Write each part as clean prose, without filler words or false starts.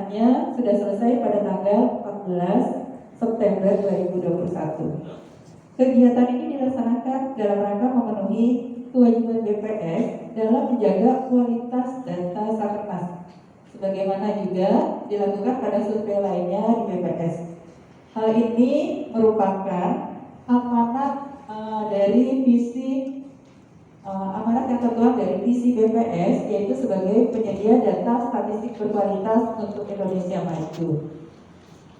pelaksanaannya sudah selesai pada tanggal 14 September 2021. Kegiatan ini dilaksanakan dalam rangka memenuhi kewajiban BPS dalam menjaga kualitas data Sakernas, sebagaimana juga dilakukan pada survei lainnya di BPS. Hal ini merupakan amanat dari visi amanat yang tertuang dari visi BPS, yaitu sebagai penyedia data statistik berkualitas untuk Indonesia Maju.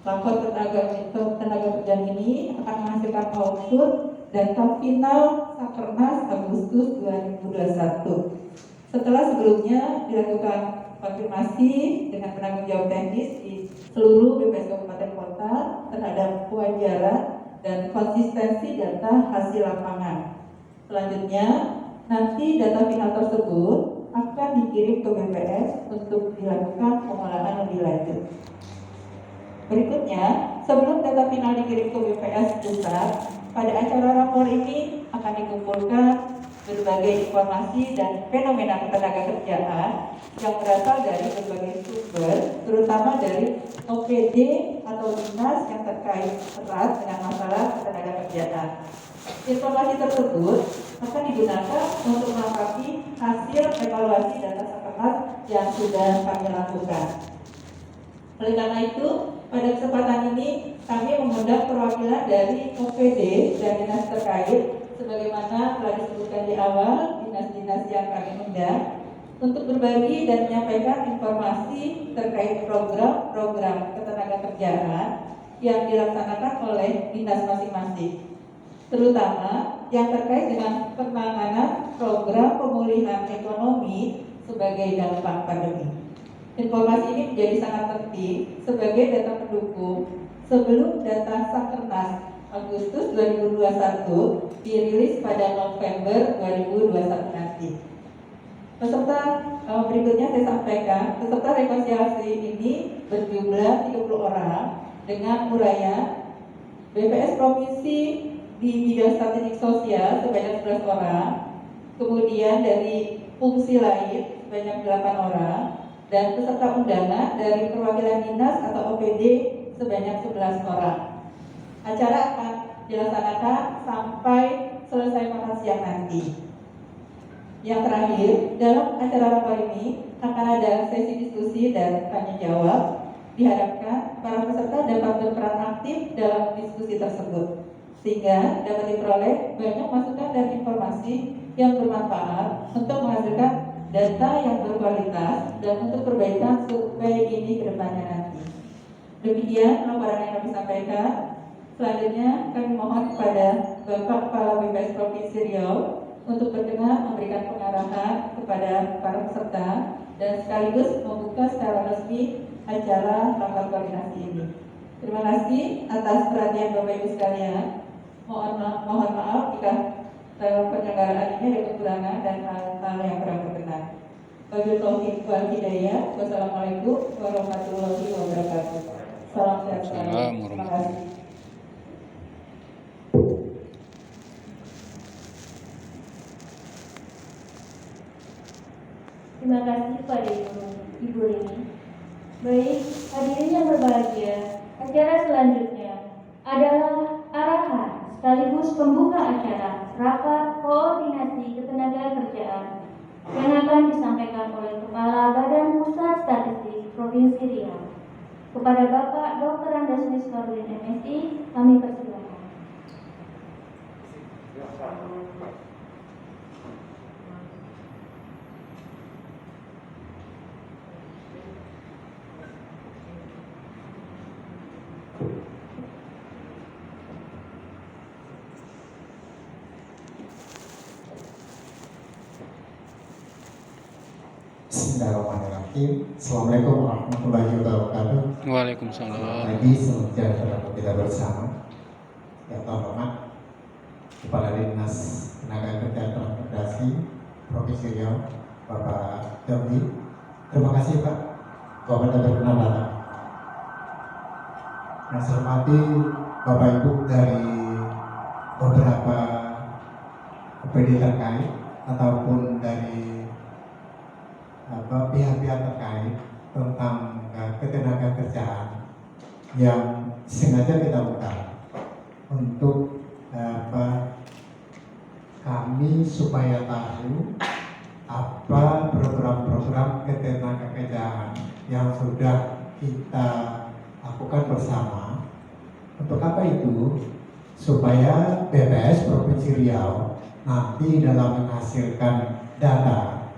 Lapor tenaga kerjaan ini akan menghasilkan output data final Sakernas Agustus 2021. Setelah sebelumnya dilakukan konfirmasi dengan penanggung jawab teknis di seluruh BPS Kabupaten Kota terhadap kewajaran dan konsistensi data hasil lapangan. Selanjutnya, nanti data final tersebut akan dikirim ke BPS untuk dilakukan pengolahan lebih lanjut. Berikutnya, sebelum data final dikirim ke BPS pusat, pada acara rapor ini akan dikumpulkan berbagai informasi dan fenomena ketenaga kerjaan yang berasal dari berbagai sumber, terutama dari OPD atau dinas yang terkait erat dengan masalah ketenaga kerjaan. Informasi tersebut akan digunakan untuk melengkapi hasil evaluasi data Sakernas yang sudah kami lakukan. Oleh karena itu, pada kesempatan ini kami mengundang perwakilan dari OPD dan dinas terkait sebagaimana telah disebutkan di awal, dinas-dinas yang kami undang untuk berbagi dan menyampaikan informasi terkait program-program ketenagakerjaan yang dilaksanakan oleh dinas masing-masing, terutama yang terkait dengan penanganan program pemulihan ekonomi sebagai dampak pandemi. Informasi ini menjadi sangat penting sebagai data pendukung sebelum data Sakernas Agustus 2021 dirilis pada November 2021 nanti. Peserta berikutnya saya sampaikan, peserta rekonsiliasi ini berjumlah 30 orang dengan uraian BPS Provinsi di bidang statistik sosial sebanyak 11 orang, kemudian dari fungsi lain sebanyak 8 orang, dan peserta undangan dari perwakilan dinas atau OPD sebanyak 11 orang. Acara akan dilaksanakan sampai selesai makan siang nanti. Yang terakhir, dalam acara rapor ini akan ada sesi diskusi dan tanya jawab. Diharapkan para peserta dapat berperan aktif dalam diskusi tersebut, sehingga dapat diperoleh banyak masukan dan informasi yang bermanfaat untuk menghasilkan data yang berkualitas dan untuk perbaikan survei ini ke depannya nanti. Demikian laporan yang kami sampaikan. Selanjutnya kami mohon kepada Bapak Kepala BPS Provinsi Riau untuk berkenan memberikan pengarahan kepada para peserta dan sekaligus membuka secara resmi acara rapat koordinasi ini. Terima kasih atas perhatian Bapak Ibu sekalian. Mohon maaf jika dalam penyelenggaraan ini ada kekurangan dan hal-hal yang kurang berkenan. Wabillahi taufiq wal hidayah. Wassalamualaikum warahmatullahi wabarakatuh. Salam sehat selalu. Terima kasih. Terima kasih kepada Ibu Rini. Baik, hadirin yang berbahagia, acara selanjutnya adalah arahan sekaligus pembuka acara rapat koordinasi ketenagakerjaan yang akan disampaikan oleh Kepala Badan Pusat Statistik Provinsi Riau. Kepada Bapak Dr. Andes Miskarudin MSI, kami persilakan. Bismillahirrahmanirrahim. Assalamualaikum warahmatullahi wabarakatuh. Waalaikumsalam. Lagi sejahtera kita bersama. Yang terhormat Kepala Dinas Tenaga Kerja Transportasi Provinsi Riau, Bapak Jambi. Terima kasih Pak. Bapak dapat berkenan. Yang saya hormati Bapak Ibu dari beberapa OPD terkait ataupun dari pihak-pihak terkait tentang ketenagakerjaan yang sengaja kita buka untuk kami supaya tahu apa program-program ketenagakerjaan yang sudah kita lakukan bersama. Untuk apa itu? Supaya BPS Provinsi Riau nanti dalam menghasilkan data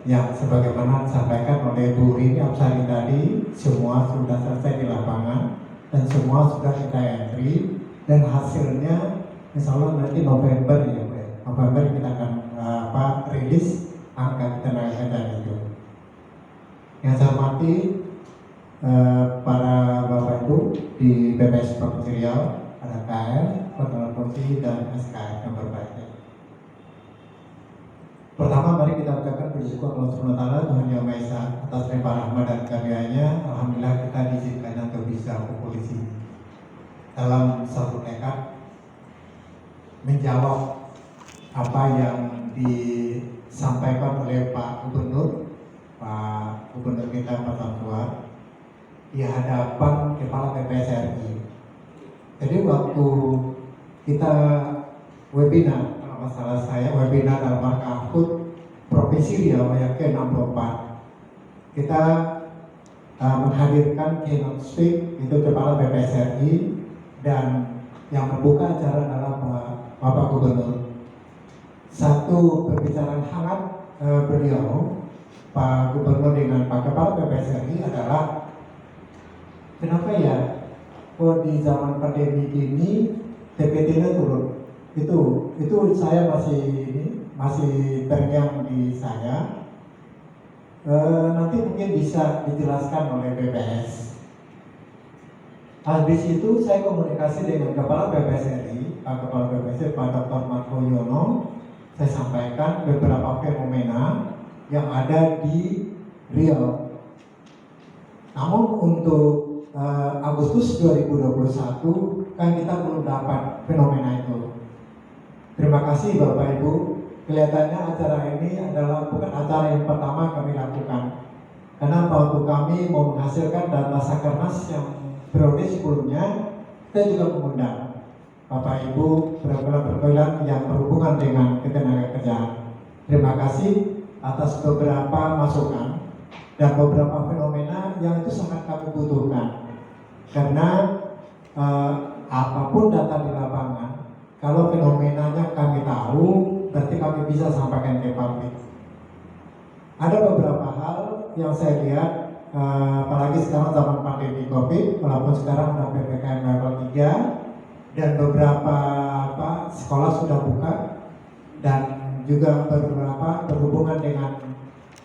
yang sebagaimana disampaikan oleh Bu Rini Absari tadi, semua sudah selesai di lapangan dan semua sudah kita entry, dan hasilnya insya Allah nanti November ya Pak. November kita akan rilis angka ketenagakerjaan itu. Yang saya hormati para Bapak Ibu di BPS Provinsi Riau, ada KM, Kepala Provinsi dan SKF yang berbahagia. Pertama, mari kita ucapkan puji syukur Allah Subhanahu wa Ta'ala, Tuhan Yang Maha Esa, atas limpah rahmat dan karunia-Nya. Alhamdulillah kita diizinkan untuk bisa kumpul di sini dalam satu tekad menjawab apa yang disampaikan oleh Pak Gubernur kita Pak Tambuar di hadapan Kepala BPS RI. Jadi waktu kita webinar, kalau masalah saya webinar dalam rangka HUT Provinsi Riau yang ke-64, kita menghadirkan keynote speak itu Kepala BPS RI, dan yang membuka acara adalah Bapak Gubernur. Satu pembicaraan hangat beliau Pak Gubernur dengan Pak Kepala BPS RI adalah kenapa ya kok di zaman pandemi ini TPT-nya turun. Itu saya masih terngiang di saya. Nanti mungkin bisa dijelaskan oleh BPS. Habis itu saya komunikasi dengan Kepala BPS RI, Pak Kepala BPS Pak Dr. Marco Yono. Saya sampaikan beberapa fenomena yang ada di Riau. Namun untuk Agustus 2021 kan kita belum dapat fenomena itu. Terima kasih Bapak Ibu. Kelihatannya acara ini adalah bukan acara yang pertama kami lakukan. Karena waktu kami mau menghasilkan data Sakernas yang periode sebelumnya, kita juga mengundang Bapak Ibu perwakilan yang berhubungan dengan ketenagakerjaan. Terima kasih atas beberapa masukan dan beberapa fenomena yang itu sangat kami butuhkan. Karena apapun data di lapangan, kalau fenomenanya kami tahu, berarti kami bisa sampaikan ke publik. Ada beberapa hal yang saya lihat, apalagi sekarang zaman pandemi COVID, walaupun sekarang sudah PPKM level 3 dan beberapa sekolah sudah buka, dan juga beberapa berhubungan dengan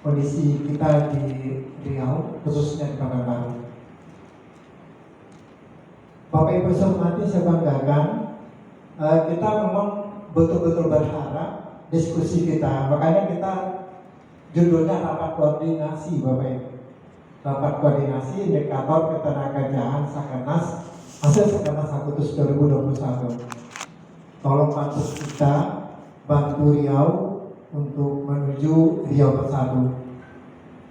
kondisi kita di Riau, khususnya di Pekanbaru. Bapak Ibu hormati, saya banggakan kita memang betul-betul berharap diskusi kita, makanya kita judulnya rapat koordinasi Bapak Ibu. Rapat koordinasi indikator ketenagakerjaan Sakernas hasil Sakernas Agustus 2021. Tolong bantu kita, bantu Riau untuk menuju Riau Bersatu.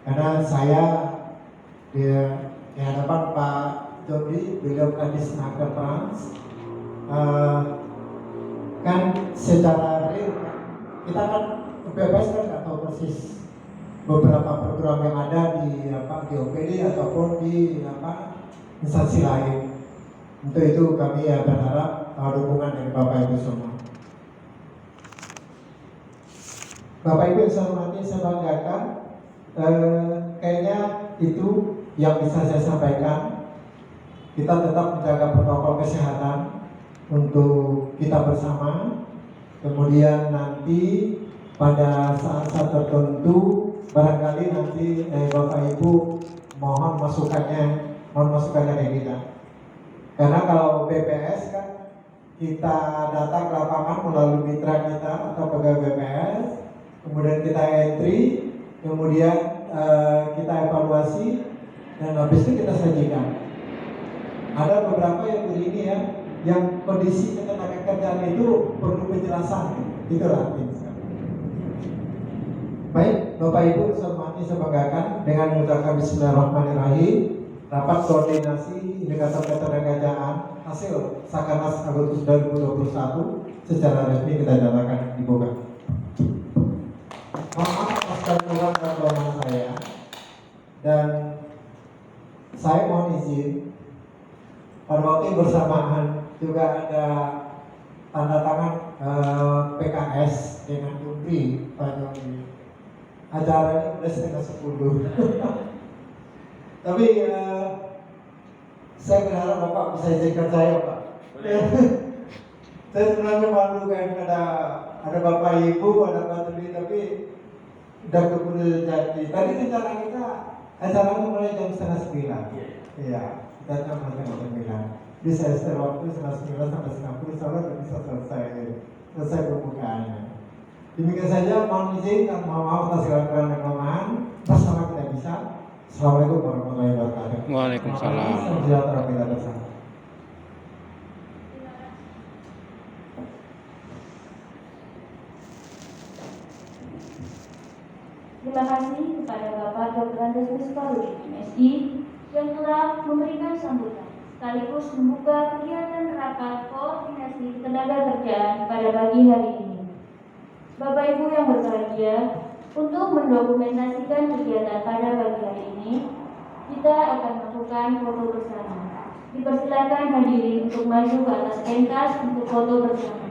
Karena saya di hadapan Pak Jody, beliau Kadis Naker Trans, kan secara real kita kan BPS kan nggak tahu persis beberapa program yang ada di OPD ataupun di instansi lain. Untuk itu kami berharap dukungan dari Bapak Ibu semua. Bapak Ibu yang saya hormati, saya banggakan, kayaknya itu yang bisa saya sampaikan. Kita tetap menjaga protokol kesehatan untuk kita bersama. Kemudian nanti pada saat-saat tertentu barangkali nanti Bapak Ibu mohon masukannya dari kita. Karena kalau BPS kan kita datang ke lapangan melalui mitra kita atau pegawai BPS, kemudian kita entry, kemudian kita evaluasi, dan habis itu kita sajikan. Ada beberapa yang begini ya, yang kondisi ketenagakerjaan itu perlu penjelasan. Itulah intinya. Baik, Bapak Ibu, saya hormati, saya banggakan dengan mengucapkan Bismillahirrahmanirrahim. rapat koordinasi indikator ketenagakerjaan hasil Sakernas Agustus 2021 secara resmi kita nyatakan dibuka. Mohon maaf atas kekurangan dan kelemahan saya, dan saya mohon izin pada waktu yang bersamaan juga ada tanda tangan PKS dengan Jumri Pak Jumri. Acaranya udah setengah 10. Tapi saya berharap Bapak bisa izinkan saya, Pak. Saya sebenarnya malu kan ada Bapak Ibu, ada Pak Tuli, tapi udah keburu jadi. Tadi rencana kita acaranya mulai jam 8:30. Iya, kita jam 8:30. Jadi saya setel waktu 8:30 sampai 9:10, insya bisa selesai pembukaannya. Demikian saja, mohon izin dan mohon maaf atas segala kekurangan dan kelemahan. Bersama kita bisa. Assalamualaikum warahmatullahi wabarakatuh. Waalaikumsalam. Salam sejahtera kita bersama. Terima kasih kepada Bapak Dr. Andes Misparudi, MSI, yang telah memberikan sambutan sekaligus membuka kegiatan rapat koordinasi ketenagakerjaan pada pagi hari ini. Bapak Ibu yang berbahagia, untuk mendokumentasikan kegiatan pada pagi hari ini, kita akan melakukan foto bersama. Dipersilakan hadirin untuk maju ke atas pentas untuk foto bersama.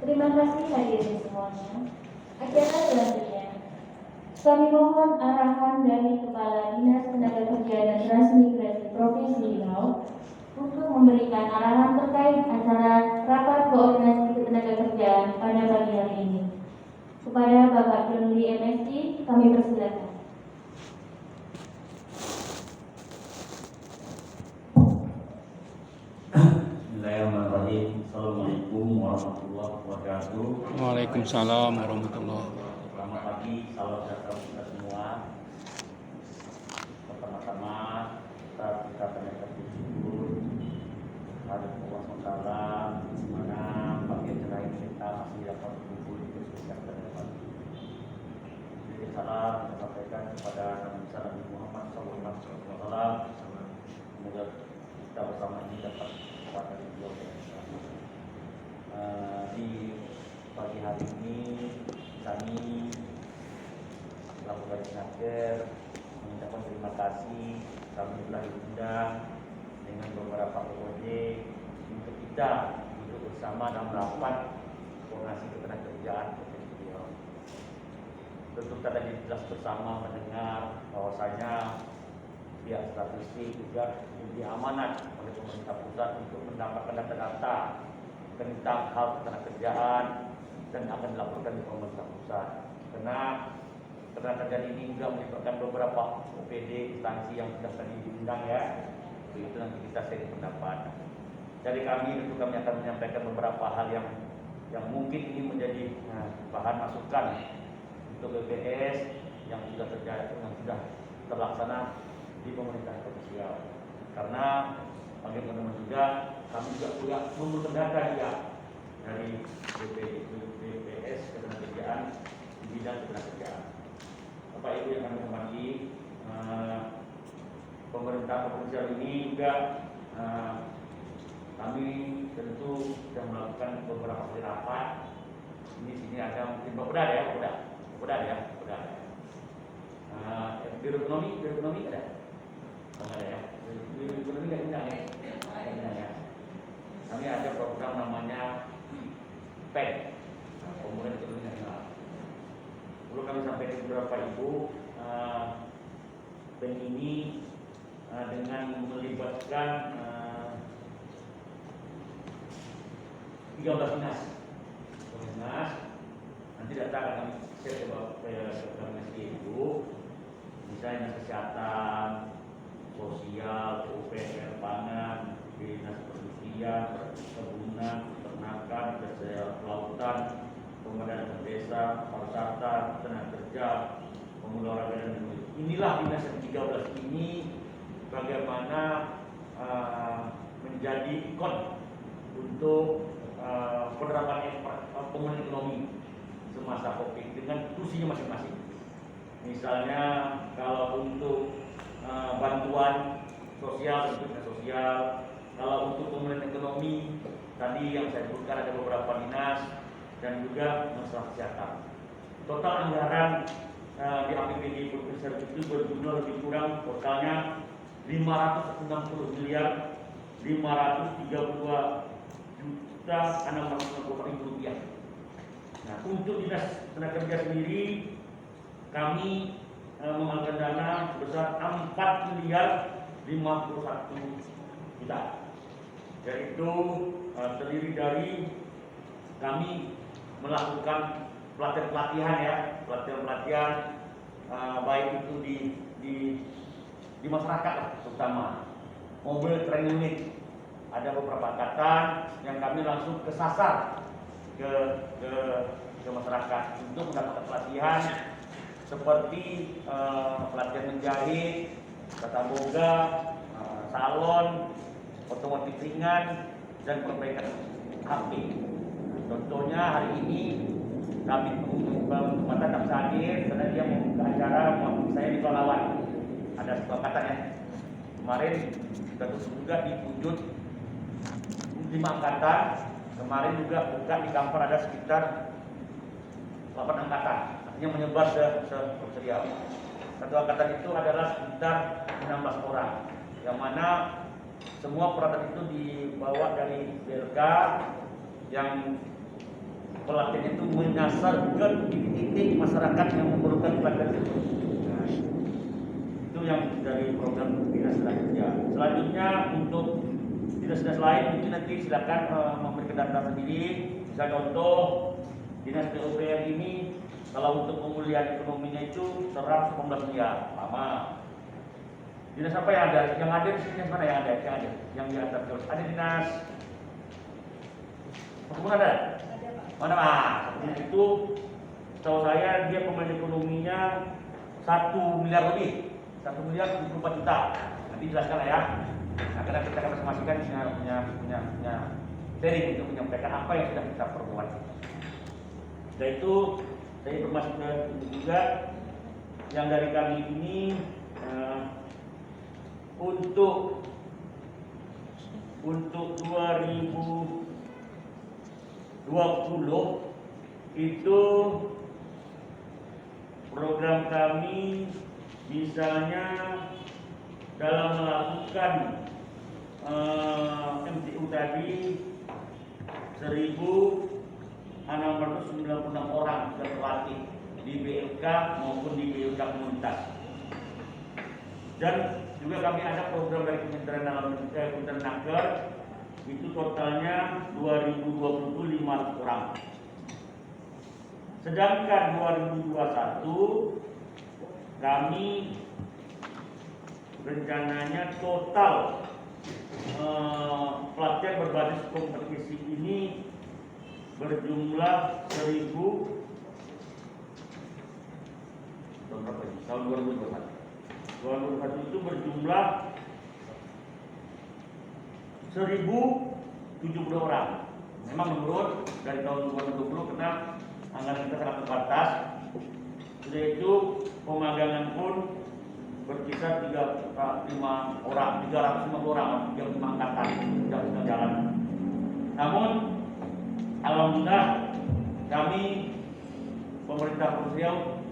Terima kasih hadirin semuanya. Acara selanjutnya, kami mohon arahan dari Kepala Dinas Tenaga Kerja dan Transmigrasi Provinsi Riau untuk memberikan arahan terkait acara rapat koordinasi ketenagakerjaan pada pagi hari ini. Kepada Bapak Jumri MSI, kami persilakan. Bismillahirrahmanirrahim. Assalamualaikum warahmatullahi wabarakatuh. Waalaikumsalam warahmatullahi wabarakatuh. Selamat pagi, salam sejahtera kita semua. Pertama-tama kita panjatkan syukur kepada Allah SWT, di mana pagi terakhir kita masih dapat berkumpul di kesempatan depan. Jadi salam kita sampaikan kepada Nabi besar Nabi Muhammad SAW. Semoga kita bersama ini dapat pada beliau. Di pagi hari ini kami melakukan snaker mengucapkan terima kasih. Kami telah diundang dengan beberapa OOD untuk kita duduk bersama dalam rapat koordinasi ketenagakerjaan Provinsi Riau. Tentu kita jelas bersama mendengar bahwasanya pihak statistik juga diberi amanat oleh pemerintah pusat untuk mendapatkan data-data tentang hal ketenagakerjaan dan akan dilaporkan di pemerintah pusat. Karena ketenagakerjaan ini juga melibatkan beberapa OPD instansi yang sudah tadi diundang ya. Itu nanti kita share pendapat. Dari kami tentu kami akan menyampaikan beberapa hal yang mungkin ini menjadi bahan masukan untuk BPS yang sudah terjadi, yang sudah terlaksana di pemerintah provinsial. Karena bagi teman-teman juga, kami juga punya mengumpulkan data dia dari BPS ketenagakerjaan di bidang ketenagakerjaan. Bapak Ibu yang kami hormati, pemerintah provinsial ini juga kami tentu sudah melakukan beberapa kali rapat. Ini sini ada mungkin Bapak ya. Biro ekonomi ada? Ada ya. Biro ekonomi nggak undang ya. Kami ada program namanya PEN, Pemulihan Ekonomi Nasional. Perlu kami sampaikan ke beberapa ibu, PEN ini dengan melibatkan 13 dinas. Nanti data akan kami share ke ibu. Misalnya kesehatan, sosial, PUPR, pangan, dinas perindustrian, perkebunan, peternakan, kelautan, pemberdayaan desa, pariwisata, tenaga kerja, pemuda olahraga dan lain-lain. Inilah dinas yang 13 ini bagaimana menjadi ikon untuk penerapan pemulihan ekonomi semasa COVID dengan fungsinya masing-masing. Misalnya kalau untuk bantuan sosial, tentunya sosial. Kalau untuk pemulihan ekonomi, tadi yang saya sebutkan ada beberapa dinas dan juga masalah kesehatan. Total anggaran di APBD Provinsi itu berjumlah lebih kurang totalnya 560 miliar 532 juta 660.000 rupiah. Nah, untuk dinas tenaga kerja sendiri kami mengamankan dana sebesar 4 miliar 51 juta. Yaitu terdiri dari kami melakukan pelatihan baik itu di masyarakat terutama mobile training unit. Ada beberapa angkatan yang kami langsung kesasar ke masyarakat untuk mendapatkan pelatihan seperti pelatihan menjahit, tata boga, salon, otomotif ringan, dan perbaikan HP. Contohnya hari ini kami kesempatan tak bisa hadir karena dia membuka acara saya di Palawan. Ada satu angkatan ya. Kemarin terus juga ditunjuk 5 angkatan. Kemarin juga buka di Kampar ada sekitar 8 angkatan. Artinya menyebar se-serial. Satu angkatan itu adalah sekitar 16 orang. Yang mana semua peralatan itu dibawa dari BLK yang pelatihan itu menyasar ke titik-titik masyarakat yang memerlukan pelatihan itu. Nah, itu yang dari program dinas tenaga kerja. Selanjutnya untuk dinas-dinas lain mungkin nanti silakan memberikan data sendiri. Misalnya contoh dinas PUPR ini kalau untuk pemulihan ekonominya itu 118 miliar. Lama. Dinas apa yang ada? Yang ada di sini mana yang ada? Yang di atas terus. Ada dinas perkebunan ada? Mana Pak? Itu setahu saya dia pemulihan ekonominya 1 miliar lebih, 1 miliar 74 juta. Nanti jelaskan lah ya. Nah, karena kita akan masing-masing punya sharing untuk menyampaikan apa yang sudah kita perbuat. Dan itu saya informasikan juga yang dari kami ini untuk 2020 itu program kami misalnya dalam melakukan MTU tadi 1.696 orang sudah terlatih di BLK maupun di BLK komunitas. Dan juga kami ada program dari Kementerian Naker itu totalnya 2020 500 orang. Sedangkan 2021 kami rencananya total pelatihan berbasis kompetisi ini berjumlah 1.000 berapa ini? Tahun 2021. 2021 itu berjumlah 1.070 orang. Memang menurun dari tahun 2020 karena anggaran kita sangat terbatas. Sudah itu pemagangan pun berkisar 350 orang yang angkatan yang sedang jalan. Namun alhamdulillah kami pemerintah Provinsi Riau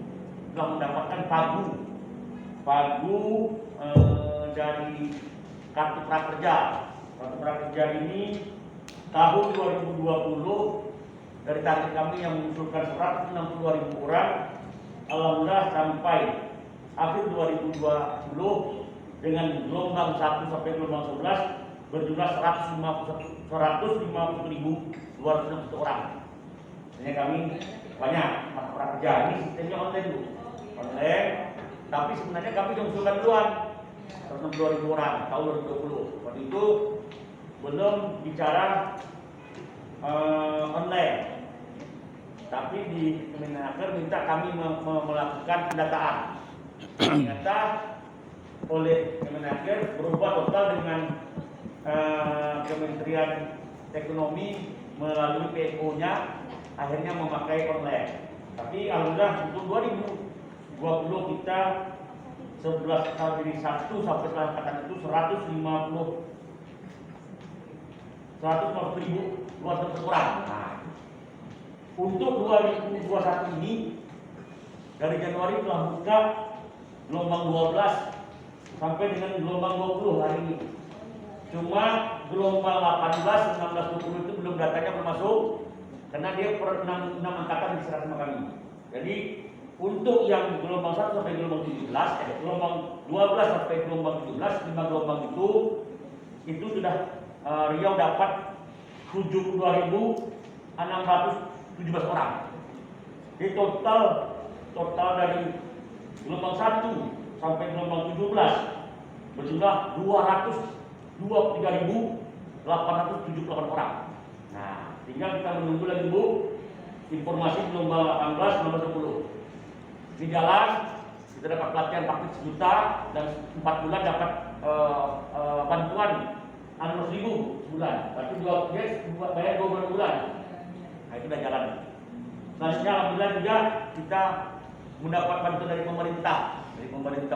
telah mendapatkan pagu dari kartu prakerja. Kartu prakerja ini tahun 2020 dari target kami yang mengusulkan 162.000 orang, alhamdulillah sampai akhir 2020 dengan gelombang 1 sampai gelombang 11 berjumlah 150.261 orang. Ini kami banyak mata prakerja. Ini sistemnya online dulu, online. Tapi sebenarnya kami sudah mengusulkan duluan 162.000 orang tahun 2020. Waktu itu belum bicara online. Tapi di Kemenaker minta kami melakukan pendataan. Ternyata oleh Kemenaker berubah total dengan Kementerian Ekonomi melalui PO-nya akhirnya memakai online. Tapi alhamdulillah untuk 2020 kita 11 kali 1 sampai setelah angkatan itu 150.200 orang. Nah, untuk 2021 ini dari Januari telah buka gelombang 12 sampai dengan gelombang 20 hari ini. Cuma gelombang 18, 19, 20 itu belum datanya belum masuk karena dia per 6 angkatan diserah sama kami. Jadi untuk yang gelombang 1 sampai gelombang 17, gelombang 12 sampai gelombang 17, 5 gelombang itu sudah Riau dapat 72.617 orang. Jadi total dari gelombang 1 sampai gelombang 17 berjumlah 223.878 orang. Nah, tinggal kita menunggu lagi Bu informasi gelombang 18, 19, 20. Di jalan kita dapat pelatihan praktik 1 juta dan 4 bulan dapat bantuan 600.000 sebulan. Berarti bayar 2 bulan. Nah, itu udah jalan. Selanjutnya alhamdulillah juga kita mendapat bantuan dari pemerintah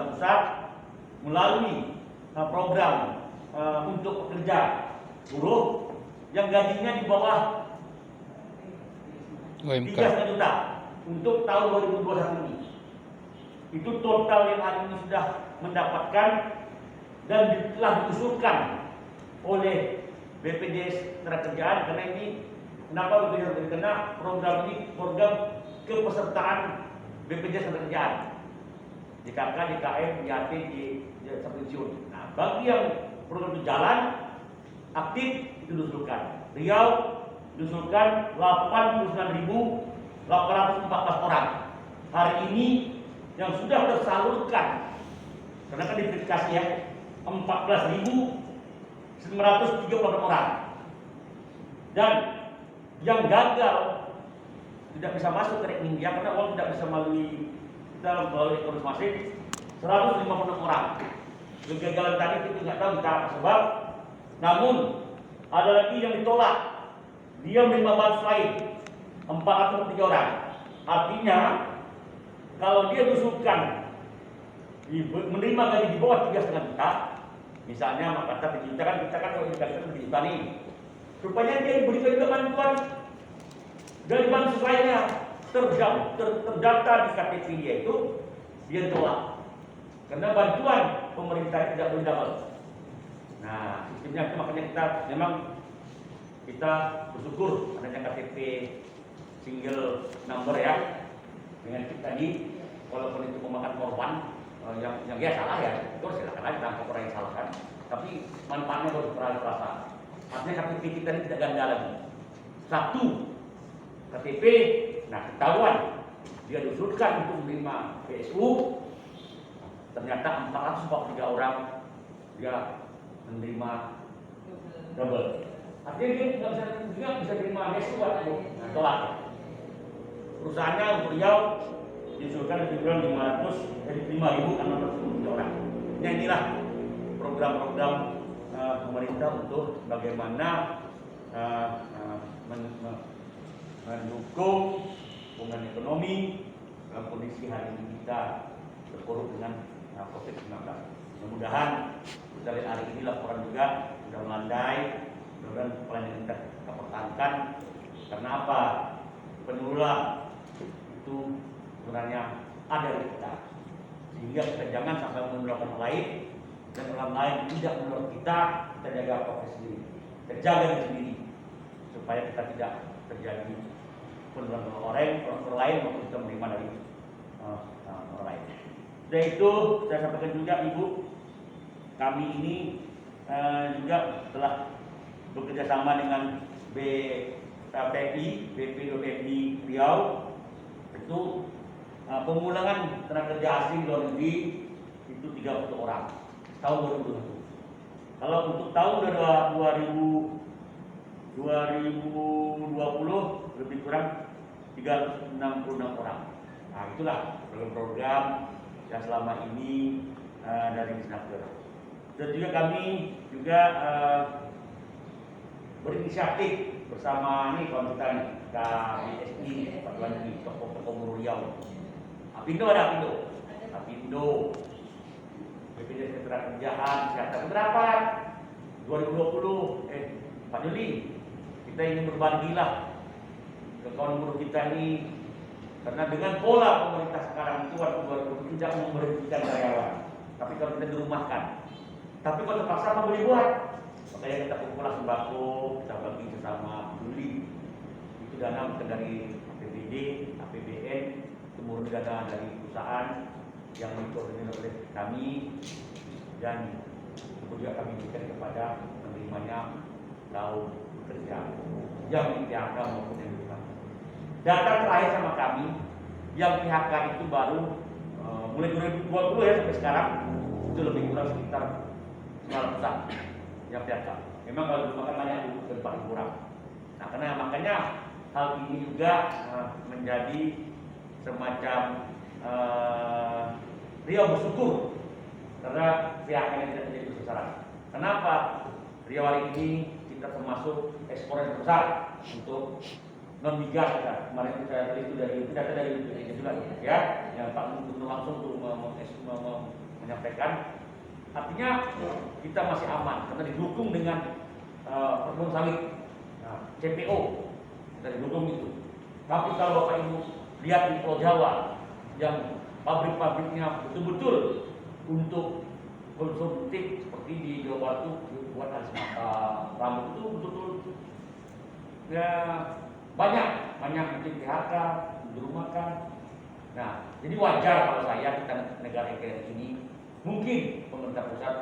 pusat melalui program untuk pekerja buruh yang gajinya di bawah 3,5 juta untuk tahun 2021 ini. Itu total yang hari ini sudah mendapatkan dan telah diusulkan oleh BPJS Ketenagakerjaan karena ini kenapa BPJS karena program ini program kepesertaan BPJS Ketenagakerjaan. JKK, JKM, JAT, pensiun. Nah, bagi yang program itu jalan aktif itu diusulkan. Riau diusulkan 89.814 orang. Hari ini yang sudah tersalurkan karena kan diverifikasi ya 14.938 orang. Dan yang gagal tidak bisa masuk ke rekening dia karena uang tidak bisa melalui ekonomi masing 156 orang. Kegagalan tadi itu tidak tahu kita sebab. Namun ada lagi yang ditolak. Dia menerima bantuan lain 403 orang. Artinya kalau dia diusulkan menerima gaji di bawah 3,5 juta, misalnya maka kita kan kalau dikasihkan 3 juta nih. Rupanya dia diberikan juga bantuan dari bantuan lainnya terdaftar di KTP dia itu dia tolak karena bantuan pemerintah tidak boleh dapat. Nah, sistemnya itu makanya kita bersyukur adanya KTP single number ya dengan chip tadi, walaupun itu memakan korban yang dia salah ya, itu silakan aja tangkap orang yang salah kan, tapi manfaatnya baru terasa. Artinya KTP kita ini tidak ganda lagi. Satu KTP, nah ketahuan dia diusulkan untuk menerima PSU, ternyata 443 orang dia menerima double. Artinya dia bisa terima PSU atau tolak. Perusahaannya untuk Riau diusulkan lebih kurang 5.610 orang. Nah, inilah program-program pemerintah untuk bagaimana mendukung hubungan ekonomi dalam kondisi hari ini kita terpuruk dengan COVID-19. Mudah-mudahan kita lihat hari ini laporan juga sudah melandai, mudah-mudahan pelayanan kita pertahankan. Karena apa? Penurunan itu sebenarnya ada di kita, sehingga kita jangan sampai menularkan orang lain, dan orang lain tidak menular kita jaga prokes sendiri, kita jaga diri sendiri, supaya kita tidak terjadi penularan orang lain maupun kita menerima dari orang lain. Dan itu saya sampaikan juga Ibu, kami ini juga telah bekerja sama dengan BPI Riau, itu pemulangan tenaga kerja asing luar negeri itu 30 orang tahun 2021. Kalau untuk tahun 2020 lebih kurang 366 orang. Nah, itulah program-program yang selama ini dari Disnaker. Dan juga kami juga berinisiatif bersama nih kawan kita nih, KBSI, Perguruan Tinggi Tokoh Guru Riau. Apindo ada Apindo, BPJS Ketenagakerjaan, Kesehatan berapa? 2020, Pak Juli, kita ingin berbagilah ke kawan guru kita ini, karena dengan pola pemerintah sekarang itu waktu 2020 tidak memberhentikan karyawan, tapi kalau kita dirumahkan, tapi kalau terpaksa apa boleh buat, makanya kita kumpul sembako, kita bagi sesama peduli. Itu dana bukan dari APBD, APBN, kemudian dana dari perusahaan yang dikoordinir oleh kami, dan kemudian kami berikan kepada penerimanya kaum bekerja yang di PHK maupun yang di PHK. Data terakhir sama kami yang PHK itu baru mulai 2020 ya sampai sekarang itu lebih kurang sekitar 900-an yang PHK. Memang kalau dulu makan banyak dan paling kurang. Nah, karena makanya hal ini juga menjadi semacam Riau bersyukur karena PHK yang tidak menjadi sasaran. Kenapa? Riau hari ini kita termasuk ekspor yang besar untuk non migas kita. Kemarin kita itu dari data dari BPJS juga ya, yang Pak Gubernur langsung untuk menyampaikan. Artinya kita masih aman karena didukung dengan perkebunan sawit, CPO, kita didukung itu. Tapi kalau Bapak Ibu lihat di Pulau Jawa yang pabrik-pabriknya betul-betul untuk konsumtif seperti di Jawa Barat itu buat alis mata, rambut itu betul-betul ya banyak mungkin PHK, dirumahkan. Nah, jadi wajar kalau kita negara kayak ini mungkin pemerintah pusat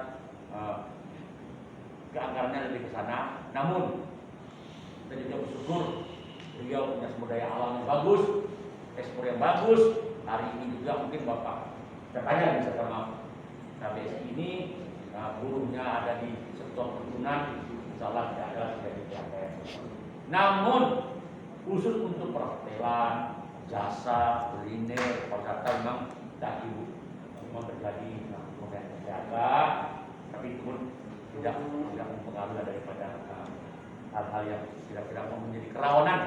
keanggarannya lebih ke sana. Namun kita juga bersyukur Riau punya sumber daya alam yang bagus, ekspor yang bagus. Hari ini juga mungkin Bapak katanya bisa sama KBSI ini buruhnya ada di sektor perkebunan, insyaallah tidak ada terjadi PHK. Namun khusus untuk perhotelan, jasa, kuliner, pariwisata memang tidak memang terjadi PHK, tapi itu pun tidak mempengaruhi daripada hal-hal yang tidak menjadi kerawanan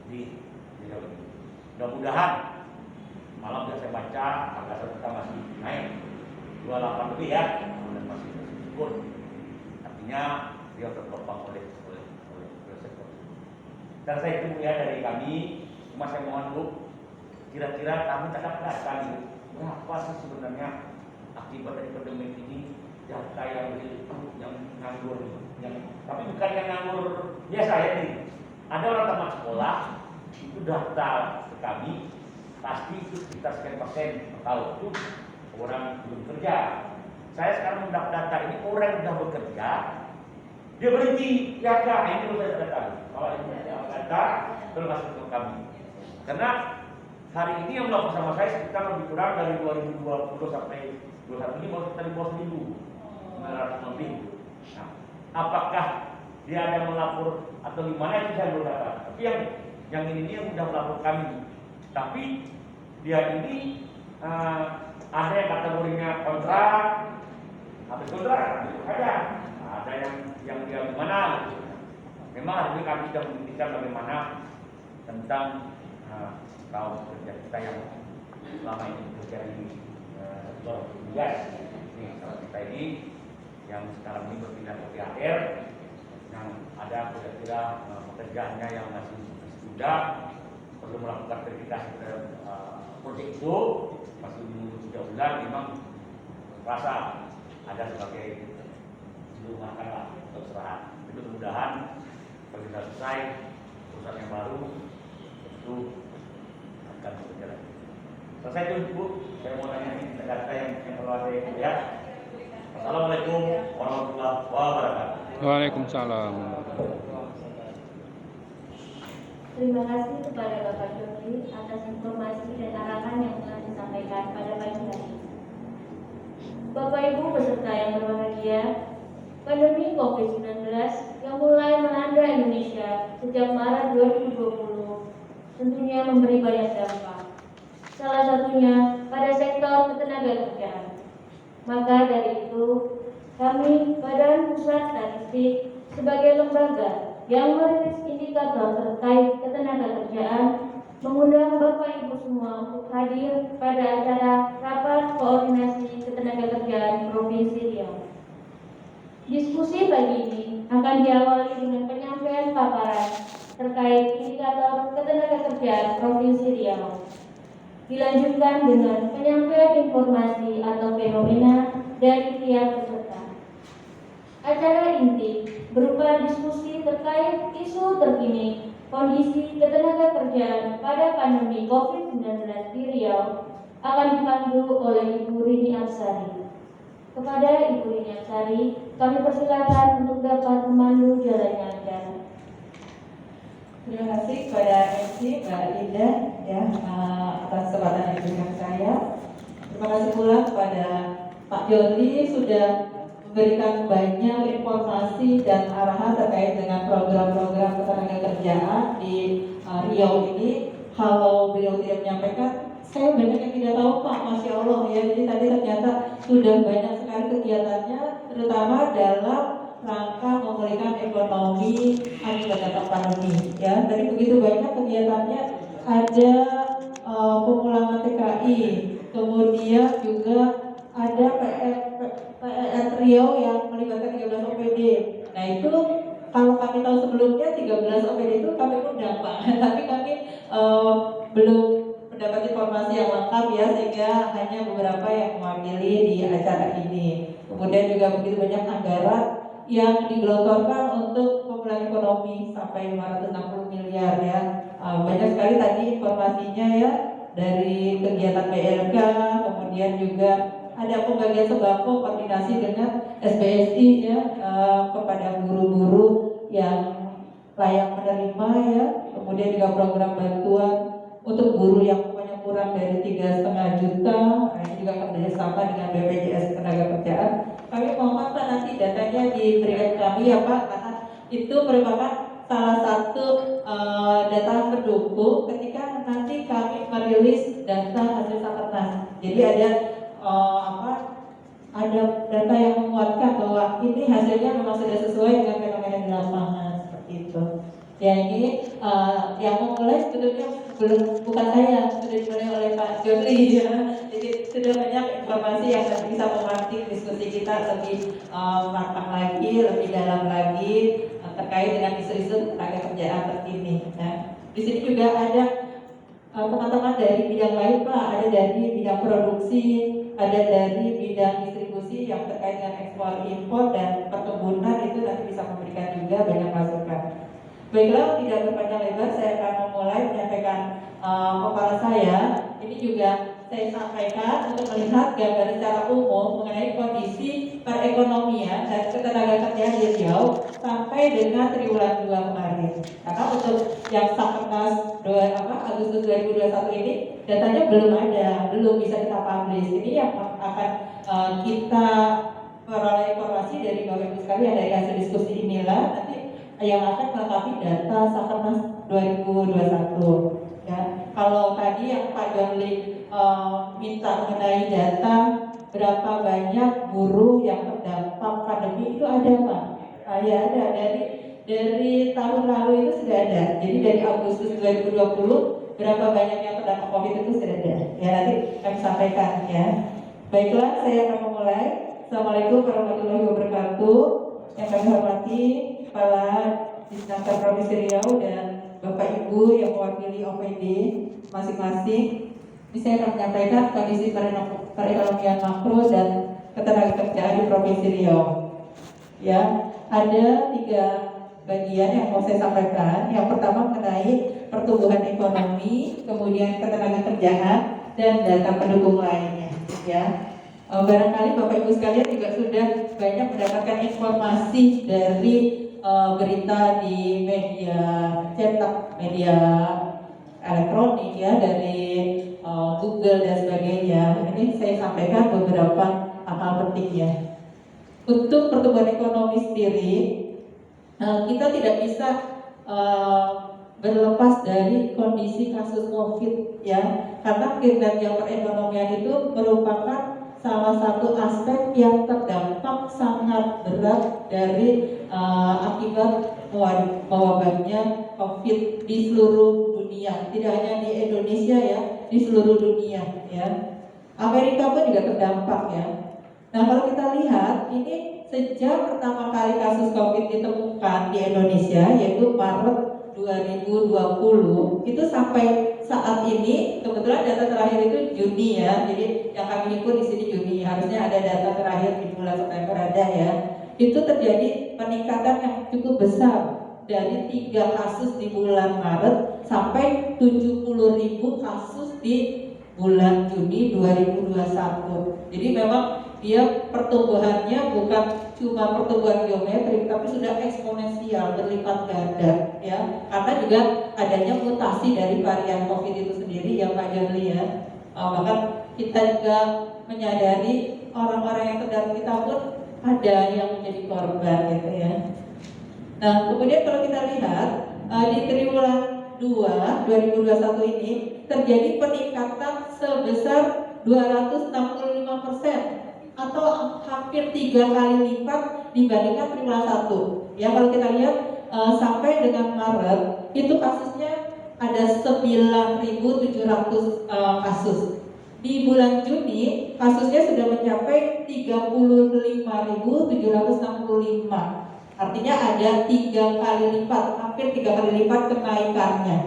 di Riau ini. Mudah-mudahan malam sudah saya baca harga kita masih naik 28 lebih ya, dan masih bersyukur. Artinya dia tertopang oleh sektor. Dan saya tunggu ya dari kami, cuma saya mohon Bu, kira-kira kami catat data berapa sih sebenarnya akibat dari pandemi ini data yang nganggur, tapi bukan yang nganggur biasa ya nih. Ada orang tamat sekolah itu data ke kami pasti itu sekitar sekian persen per tahun itu orang belum kerja. Saya sekarang mendapat data ini orang yang sudah bekerja dia berhenti PHK. Ini perlu saya data. Kalau ini data perlu masuk ke kami. Karena hari ini yang melakukan sama saya sekitar lebih kurang dari 2020 sampai 2021 ini baru sekitar di bawah 1.900 lebih. Nah, apakah dia ada melapor atau gimana itu saya belum dapat. Tapi yang ini yang sudah melapor kami. Tapi dia ini ada yang kategorinya kontrak, habis kontrak itu ada. Ada yang dia gimana gitu. Memang hari ini kami sudah membuktikan bagaimana tentang kaum pekerja kita yang selama ini bekerja di sektor migas. Ini kalau kita ini yang sekarang ini berpindah ke PHR, yang ada kira-kira pekerjaannya yang masih muda, perlu melakukan verifikasi proyek itu, masih menunggu 3 bulan, memang rasa ada sebagai dirumahkan lah untuk istirahat. Itu mudah-mudahan kalau sudah selesai perusahaan yang baru itu akan berjalan. Selesai itu Bu, saya mau tanya ini data yang perlu ada ya. Assalamualaikum warahmatullahi wabarakatuh. Waalaikumsalam. Terima kasih kepada Bapak Jody atas informasi dan arahan yang telah disampaikan pada pagi hari ini. Bapak Ibu peserta yang berbahagia, pandemi COVID-19 yang mulai melanda Indonesia sejak Maret 2020 tentunya memberi banyak dampak. Salah satunya pada sektor ketenagakerjaan. Maka dari itu, kami Badan Pusat Statistik sebagai lembaga yang merilis indikator terkait ketenagakerjaan mengundang Bapak Ibu semua untuk hadir pada acara Rapat Koordinasi Ketenagakerjaan Provinsi Riau. Diskusi pagi ini akan diawali dengan penyampaian paparan terkait indikator ketenagakerjaan Provinsi Riau. Dilanjutkan dengan penyampaian informasi atau fenomena dari tiap peserta. Acara inti berupa diskusi terkait isu terkini kondisi ketenagakerjaan pada pandemi COVID-19 di Riau akan dipandu oleh Ibu Rini Absari. Kepada Ibu Rini Absari, kami persilakan untuk dapat memandu jalannya acara. Terima kasih kepada MC Mbak Linda ya atas kesempatan yang diberikan saya. Terima kasih pula kepada Pak Jody sudah memberikan banyak informasi dan arahan terkait dengan program-program ketenagakerjaan di Riau ini. Kalau beliau tidak menyampaikan, saya banyak yang tidak tahu Pak, Masya Allah ya. Jadi tadi ternyata sudah banyak sekali kegiatannya, terutama dalam rangka memulihkan ekonomi akibat dampak pandemi ya. Dari begitu banyak kegiatannya, ada pemulangan TKI, kemudian juga ada PER Riau yang melibatkan 13 OPD. Nah itu kalau kami tahu sebelumnya 13 OPD itu kami undang Pak, tapi kami belum mendapat informasi yang lengkap ya, sehingga hanya beberapa yang mewakili di acara ini. Kemudian juga begitu banyak anggaran yang digelontorkan untuk pemulihan ekonomi sampai 560 miliar ya. Banyak sekali tadi informasinya ya, dari kegiatan BLK, kemudian juga ada pembagian sembako koordinasi dengan SBSI ya, kepada guru-guru yang layak menerima ya. Kemudian juga program bantuan untuk guru yang upahnya kurang dari 3,5 juta. Nah, ini juga kerjasama dengan BPJS Ketenagakerjaan. Kami mohon Pak nanti datanya diberikan kami ya Pak, karena itu merupakan salah satu data pendukung ketika nanti kami merilis data hasil Sakernas. Jadi ada ada data yang menguatkan bahwa ini hasilnya memang sudah sesuai dengan fenomena di lapangan seperti itu. Ya ini yang memulai sebetulnya bukan saya, sudah dimulai oleh Pak Jody ya. Jadi sudah banyak informasi yang bisa memantik diskusi kita lebih matang lagi, lebih dalam lagi terkait dengan isu-isu ketenagakerjaan terkini. Nah, di sini juga ada teman-teman dari bidang lain Pak, ada dari bidang produksi, ada dari bidang distribusi yang terkait dengan ekspor impor dan perkebunan, itu nanti bisa memberikan juga banyak masukan. Baiklah, tidak berpanjang lebar, saya akan memulai menyampaikan paparan saya. Ini juga saya sampaikan untuk melihat gambaran secara umum mengenai kondisi perekonomian dan ketenagakerjaan di Riau sampai dengan triwulan 2 kemarin. Karena untuk yang Sakernas Agustus 2021 ini datanya belum bisa kita publish. Ini yang akan kita peroleh informasi dari Bapak Ibu sekalian dari hasil diskusi inilah nanti yang akan melengkapi data Sakernas 2021. Ya, Kalau tadi yang Pak Jonli minta mengenai data berapa banyak buruh yang terdampak pandemi itu ada Pak? Ya ada, dari tahun lalu itu sudah ada. Jadi dari Agustus 2020 berapa banyak yang terdampak COVID itu sudah ada. Ya nanti kami sampaikan ya. Baiklah, saya akan memulai. Assalamualaikum warahmatullahi wabarakatuh. Yang kami hormati Kepala Disnaker Provinsi Riau dan Bapak Ibu yang mewakili OPD masing-masing. Ini saya akan menyampaikan kondisi perekonomian makro dan ketenagakerjaan di Provinsi Riau. Ya, ada 3 bagian yang mau saya sampaikan. Yang pertama mengenai pertumbuhan ekonomi, kemudian ketenagakerjaan dan data pendukung lainnya. Ya, barangkali Bapak Ibu sekalian juga sudah banyak mendapatkan informasi dari berita di media cetak, media elektronik ya, dari Google dan sebagainya. Ini saya sampaikan beberapa hal pentingnya. Untuk pertumbuhan ekonomi sendiri, kita tidak bisa berlepas dari kondisi kasus COVID ya, karena kinerja perekonomian itu merupakan salah satu aspek yang terdampak sangat berat dari akibat mewabahnya COVID di seluruh dunia, tidak hanya di Indonesia ya, di seluruh dunia ya. Amerika pun juga terdampak ya. Nah kalau kita lihat ini sejak pertama kali kasus COVID ditemukan di Indonesia yaitu Maret 2020 itu sampai saat ini, kebetulan data terakhir itu Juni ya, jadi yang kami himpun di sini Juni, harusnya ada data terakhir di bulan September ada ya. Itu terjadi peningkatan yang cukup besar dari 3 kasus di bulan Maret sampai 70.000 kasus di bulan Juni 2021. Jadi memang dia pertumbuhannya bukan cuma pertumbuhan geometrik tapi sudah eksponensial, berlipat ganda ya, karena juga adanya mutasi dari varian COVID itu sendiri ya Pak Jonli ya. Bahkan kita juga menyadari orang-orang yang terdekat kita pun ada yang menjadi korban gitu ya. Nah kemudian kalau kita lihat di triwulan 2 2021 ini terjadi peningkatan sebesar 265% atau hampir 3 kali lipat dibandingkan triwulan 1. Ya kalau kita lihat sampai dengan Maret itu kasusnya ada 9.700 kasus. Di bulan Juni kasusnya sudah mencapai 35.765. Artinya ada 3 kali lipat, hampir 3 kali lipat kenaikannya.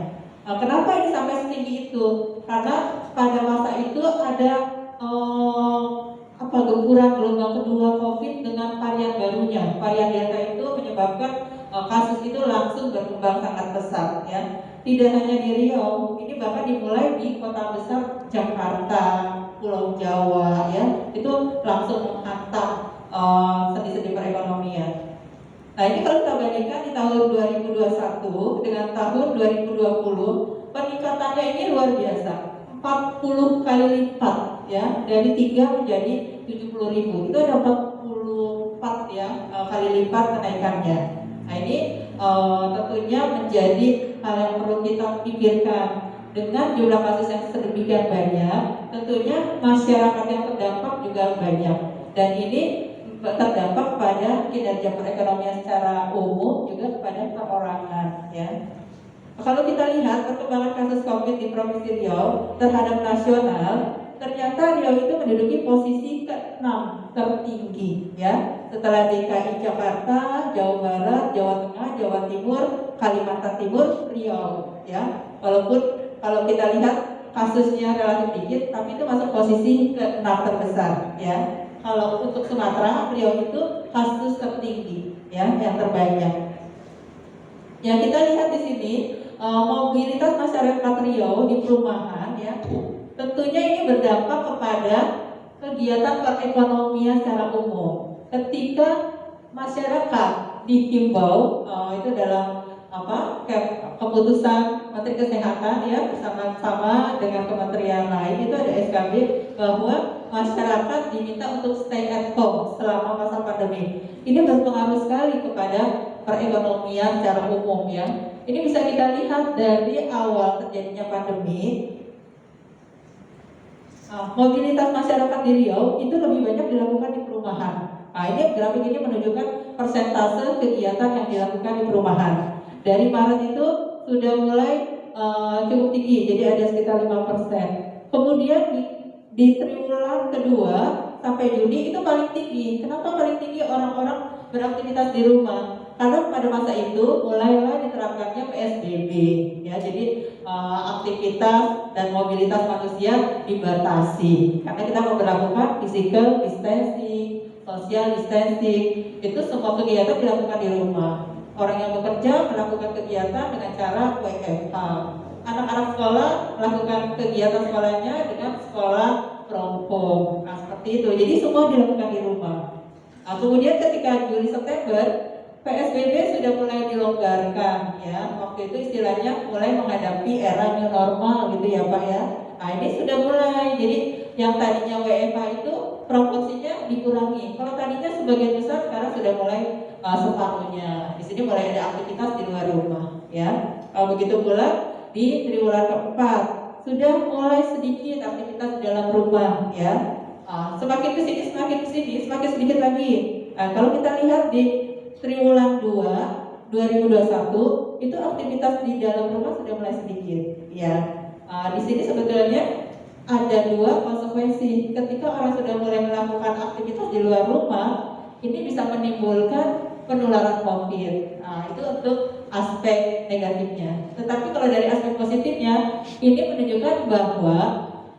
Kenapa ini sampai setinggi itu? Karena pada masa itu ada gempuran gelombang kedua COVID dengan varian barunya. Varian Delta itu menyebabkan kasus itu langsung berkembang sangat pesat ya. Tidak hanya di Riau, ini bahkan dimulai di kota besar Jakarta, Pulau Jawa ya. Itu langsung menghantam sendi-sendi perekonomian. Nah ini kalau kita bandingkan di tahun 2021 dengan tahun 2020, peningkatannya ini luar biasa, 40 kali lipat ya, dari 3 menjadi 70.000. Itu ada 44 ya kali lipat kenaikannya. Nah ini tentunya menjadi hal yang perlu kita pikirkan. Dengan jumlah kasus yang sedemikian banyak, tentunya masyarakat yang terdampak juga banyak. Dan ini terdampak pada kinerja perekonomian secara umum juga kepada perorangan ya. Kalau kita lihat perkembangan kasus COVID di Provinsi Riau terhadap nasional, ternyata Riau itu menduduki posisi ke-6 tertinggi ya, setelah DKI Jakarta, Jawa Barat, Jawa Tengah, Jawa Timur, Kalimantan Timur, Riau ya. Walaupun kalau kita lihat kasusnya relatif dikit, tapi itu masuk posisi ke-6 terbesar ya. Kalau untuk Sumatera, Riau itu kasus tertinggi ya, yang terbanyak. Ya kita lihat di sini mobilitas masyarakat Riau di perumahan ya, tentunya ini berdampak kepada kegiatan perekonomian secara umum. Ketika masyarakat dihimbau itu dalam keputusan Menteri Kesehatan ya, bersama-sama dengan kementerian lain itu ada SKB bahwa masyarakat diminta untuk stay at home selama masa pandemi. Ini berpengaruh sekali kepada perekonomian secara umum ya. Ini bisa kita lihat dari awal terjadinya pandemi, mobilitas masyarakat di Riau itu lebih banyak dilakukan di perumahan. Nah, ini grafik ini menunjukkan persentase kegiatan yang dilakukan di perumahan. Dari Maret itu sudah mulai cukup tinggi, jadi ada sekitar 5%. Kemudian di triwulan kedua sampai Juni itu paling tinggi. Kenapa paling tinggi? Orang-orang beraktivitas di rumah. Karena pada masa itu mulailah diterapkannya PSBB, ya. Jadi aktivitas dan mobilitas manusia dibatasi. Karena kita memperlakukan physical distancing, social distancing, itu semua kegiatan dilakukan di rumah. Orang yang bekerja melakukan kegiatan dengan cara WFH. Anak-anak sekolah melakukan kegiatan sekolahnya dengan sekolah from home. Nah, seperti itu. Jadi semua dilakukan di rumah. Nah, kemudian ketika Juli September PSBB sudah mulai dilonggarkan, ya. Waktu itu istilahnya mulai menghadapi era new normal gitu ya Pak ya. Nah, ini sudah mulai. Jadi yang tadinya WFH itu proporsinya dikurangi. Kalau tadinya sebagian besar, sekarang sudah mulai separuhnya. Di sini mulai ada aktivitas di luar rumah, ya. Begitu pula di triwulan keempat sudah mulai sedikit aktivitas di dalam rumah, ya. Semakin kesini, semakin sedikit lagi. Nah, kalau kita lihat di triwulan 2 2021 itu aktivitas di dalam rumah sudah mulai sedikit, ya. Di sini sebetulnya ada dua konsekuensi. Ketika orang sudah mulai melakukan aktivitas di luar rumah, ini bisa menimbulkan penularan COVID. Nah, itu untuk aspek negatifnya. Tetapi kalau dari aspek positifnya, ini menunjukkan bahwa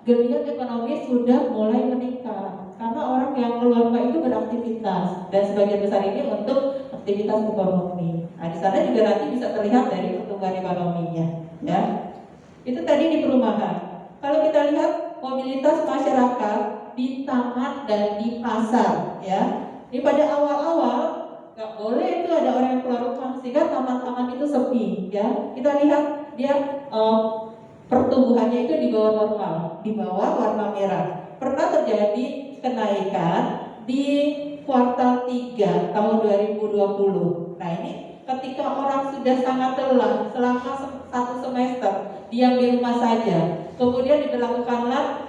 geliat ekonomi sudah mulai meningkat. Karena orang yang keluar rumah itu beraktivitas, dan sebagian besar ini untuk aktivitas ekonomi. Nah, di sana juga nanti bisa terlihat dari pertumbuhan ekonominya, ya. Itu tadi di perumahan. Kalau kita lihat mobilitas masyarakat di taman dan di pasar, ya. Ini pada awal-awal nggak boleh itu ada orang yang keluar rumah, sehingga taman-taman itu sepi, ya. Kita lihat dia pertumbuhannya itu di bawah normal, di bawah warna merah. Pernah terjadi kenaikan di kuartal 3 tahun 2020. Nah, ini ketika orang sudah sangat lelah selama satu semester diam di rumah saja, kemudian diberlakukanlah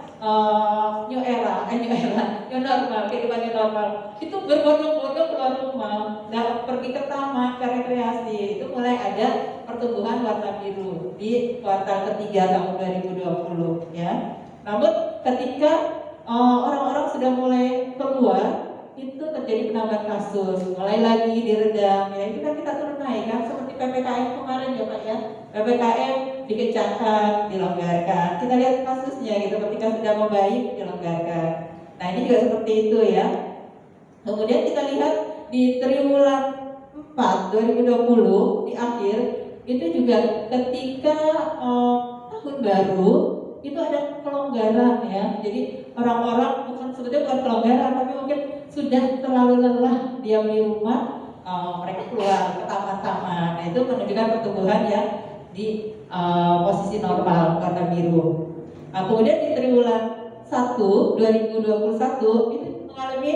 new normal, kehidupan new normal. Itu berbondong-bondong keluar rumah, dan pergi ke taman, ke rekreasi. Itu mulai ada pertumbuhan warna biru di kuartal ketiga tahun 2020, ya. Namun ketika orang-orang sudah mulai keluar, itu terjadi penambahan kasus, mulai lagi diredam, ya. Itu kan kita turun naik kan, seperti PPKM kemarin ya Pak ya. PPKM dikencangkan, dilonggarkan. Kita lihat kasusnya gitu, ketika sudah membaik dilonggarkan. Nah, ini juga seperti itu ya. Kemudian kita lihat di triwulan 4 2020 di akhir itu juga ketika tahun baru itu ada kelonggaran, ya. Jadi orang-orang sebetulnya bukan kelonggaran, tapi mungkin sudah terlalu lelah diam di rumah, mereka keluar ke taman-taman. Nah, itu menunjukkan pertumbuhan yang di posisi normal warna biru. Nah, kemudian di triwulan 1 2021 itu mengalami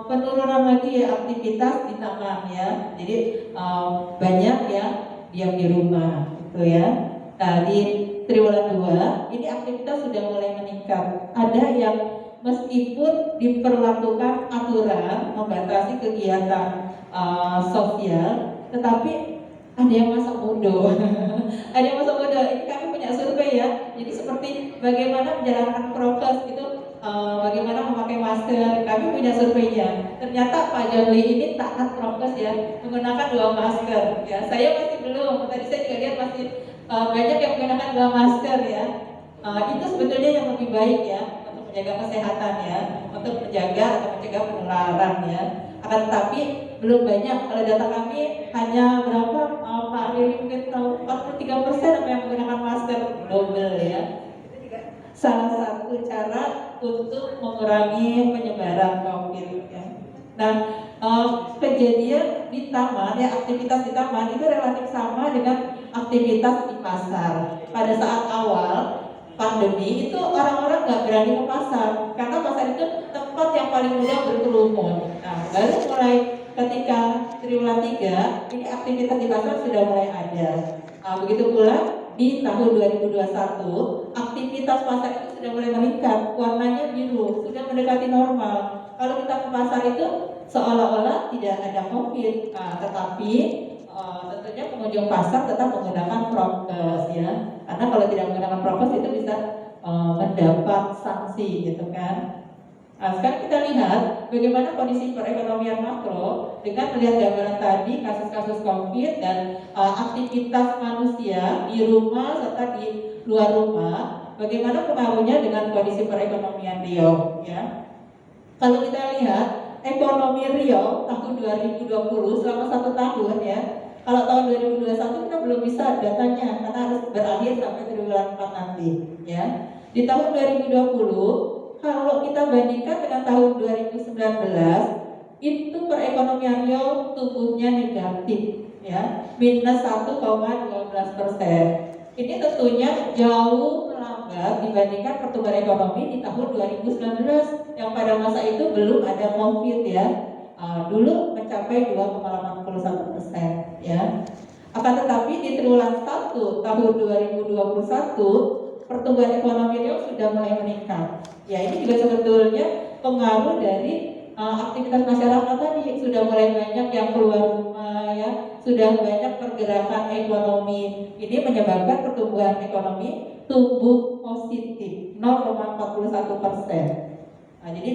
penurunan lagi ya aktivitas di taman, ya. Jadi banyak yang diam di rumah gitu ya. Nah, di triwulan 2 ini aktivitas sudah mulai meningkat. Ada yang meskipun diperlakukan aturan membatasi kegiatan sosial, tetapi ada yang masak bodoh. Ada yang masak bodoh. Ini kami punya survei ya. Jadi seperti bagaimana menjalankan prokes itu, bagaimana memakai masker. Kami punya surveinya. Ternyata Pak Jamli ini taat prokes ya, menggunakan 2 masker. Ya, saya masih belum. Tadi saya juga lihat masih banyak yang menggunakan 2 masker ya. Itu sebetulnya yang lebih baik ya, untuk menjaga kesehatan ya, untuk menjaga atau mencegah penularan ya. Akan tetapi belum banyak. Kalau data kami hanya berapa, Pak Riri mungkin tahu, 43% apa yang menggunakan masker double ya. Itu juga salah satu cara untuk mengurangi penyebaran COVID ya. Nah, kejadian di taman ya, aktivitas di taman itu relatif sama dengan aktivitas di pasar. Pada saat awal pandemi itu orang-orang nggak berani ke pasar karena pasar itu tempat yang paling mudah berkerumun. Nah, baru mulai ketika triwulan 3 ini aktivitas di pasar sudah mulai ada. Begitu pula di tahun 2021, aktivitas pasar itu sudah mulai meningkat, warnanya biru, sudah mendekati normal. Kalau kita ke pasar itu seolah-olah tidak ada COVID, tetapi tentunya pengunjung pasar tetap menggunakan prokes ya, karena kalau tidak menggunakan prokes itu bisa mendapat sanksi gitu kan. Sekarang kita lihat bagaimana kondisi perekonomian makro dengan melihat gambaran tadi kasus-kasus COVID dan aktivitas manusia di rumah serta di luar rumah, bagaimana pengaruhnya dengan kondisi perekonomian Riau ya. Kalau kita lihat ekonomi Riau tahun 2020 selama 1 tahun ya. Kalau tahun 2021 kita belum bisa datanya karena harus berakhir sampai triwulan 4 nanti ya. Di tahun 2020 kalau kita bandingkan dengan tahun 2019 itu perekonomian Riau tumbuhnya negatif ya, minus 1,12%. Ini tentunya jauh melambat dibandingkan pertumbuhan ekonomi di tahun 2019 yang pada masa itu belum ada COVID ya. Dulu mencapai 2,81% ya. Akan tetapi di triwulan 1 tahun 2021 pertumbuhan ekonomi Riau sudah mulai meningkat. Ya, ini juga sebetulnya pengaruh dari aktivitas masyarakat tadi, sudah mulai banyak yang keluar rumah ya, sudah banyak pergerakan ekonomi. Ini menyebabkan pertumbuhan ekonomi tumbuh positif 0,41%. Jadi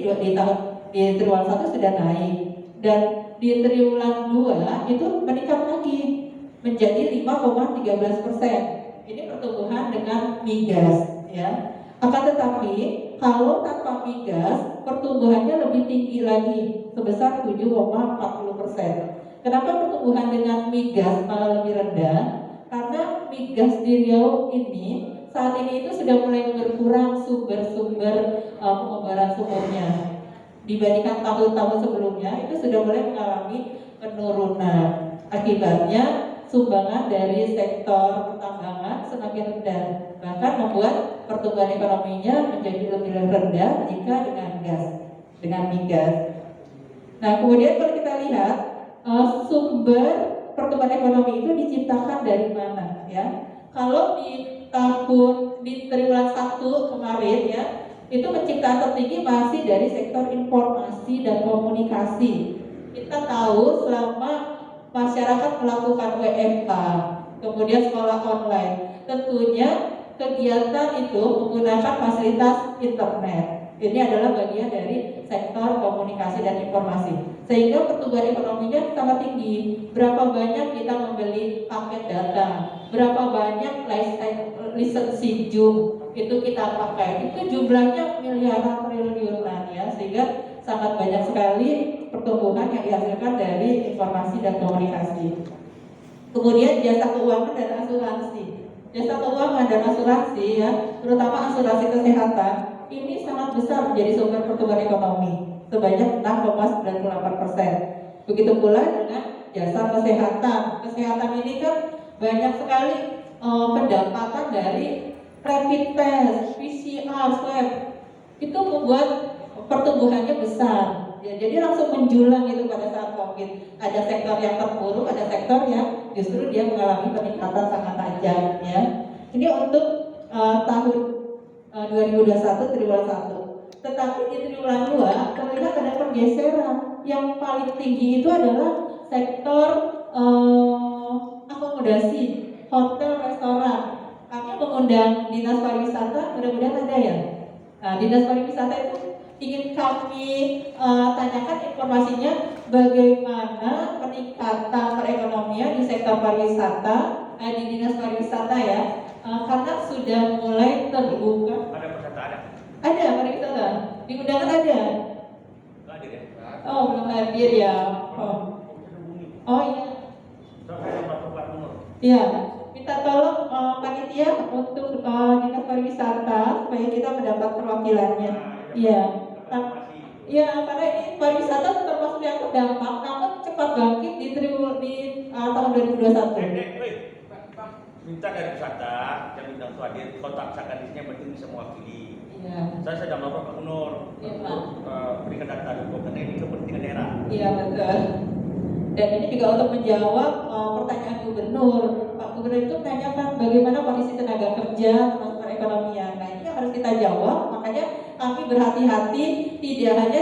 di triwulan 1 sudah naik dan di triwulan 2 itu meningkat lagi menjadi 5,13%. Ini pertumbuhan dengan migas ya. Akan tetapi kalau tanpa migas pertumbuhannya lebih tinggi lagi sebesar 7,40%. Kenapa pertumbuhan dengan migas malah lebih rendah? Karena migas di Riau ini saat ini itu sudah mulai berkurang sumber-sumber pengobaran sumbernya. Dibandingkan tahun-tahun sebelumnya itu sudah mulai mengalami penurunan. Akibatnya sumbangan dari sektor pertambangan semakin rendah, bahkan membuat pertumbuhan ekonominya menjadi lebih rendah jika dengan migas. Nah, kemudian kalau kita lihat sumber pertumbuhan ekonomi itu diciptakan dari mana ya? Kalau di triwulan 1 kemarin ya, itu penciptaan tertinggi masih dari sektor informasi dan komunikasi. Kita tahu selama masyarakat melakukan WFH, kemudian sekolah online, tentunya kegiatan itu menggunakan fasilitas internet. Ini adalah bagian dari sektor komunikasi dan informasi, sehingga pertumbuhan ekonominya sangat tinggi. Berapa banyak kita membeli paket data, berapa banyak lisensi Zoom itu kita pakai, itu jumlahnya miliaran triliunan ya, sehingga sangat banyak sekali pertumbuhan yang dihasilkan dari informasi dan komunikasi. Kemudian jasa keuangan dan asuransi. Jasa keuangan dan asuransi ya, terutama asuransi kesehatan, ini sangat besar menjadi sumber pertumbuhan ekonomi sebanyak 6,98%. Begitu pula dengan jasa kesehatan. Kesehatan ini kan banyak sekali pendapatan dari rapid test, PCR, swab. Itu membuat pertumbuhannya besar. Ya, jadi langsung menjulang itu pada saat COVID. Ada sektor yang terpuruk, ada sektor yang justru dia mengalami peningkatan sangat tajam ya. Ini untuk tahun 2021 triwulan 1. Tetapi di triwulan 2 terlihat ada pergeseran. Yang paling tinggi itu adalah sektor akomodasi, hotel, restoran. Kami mengundang Dinas Pariwisata, mudah-mudahan ada ya. Nah, Dinas Pariwisata itu ingin kami tanyakan informasinya bagaimana peningkatan perekonomian di sektor pariwisata di Dinas Pariwisata ya, karena sudah mulai terbuka. Ada peserta ada? Ada pariwisata, di undangan ada. Nggak ada kan? Oh, belum hadir ya. Oh iya. Saya masuk plat nomor. Iya. Kita tolong panitia untuk Dinas Pariwisata supaya kita mendapat perwakilannya. Iya. Iya, karena ini pariwisata termasuk yang terdampak, namun cepat bangkit di tahun 2021. Minta dari wisata yang undang itu hadir, kontak sakadisnya penting bisa mewakili. Iya. Saya sedang melakukan Pak Gubernur Iya, Pak. berikan data dulu karena ini kepentingan daerah. Iya, betul. Dan ini juga untuk menjawab pertanyaan Gubernur. Pak Gubernur itu menanyakan bagaimana kondisi tenaga kerja termasuk perekonomian. Nah ini yang harus kita jawab. Makanya kami berhati-hati tidak hanya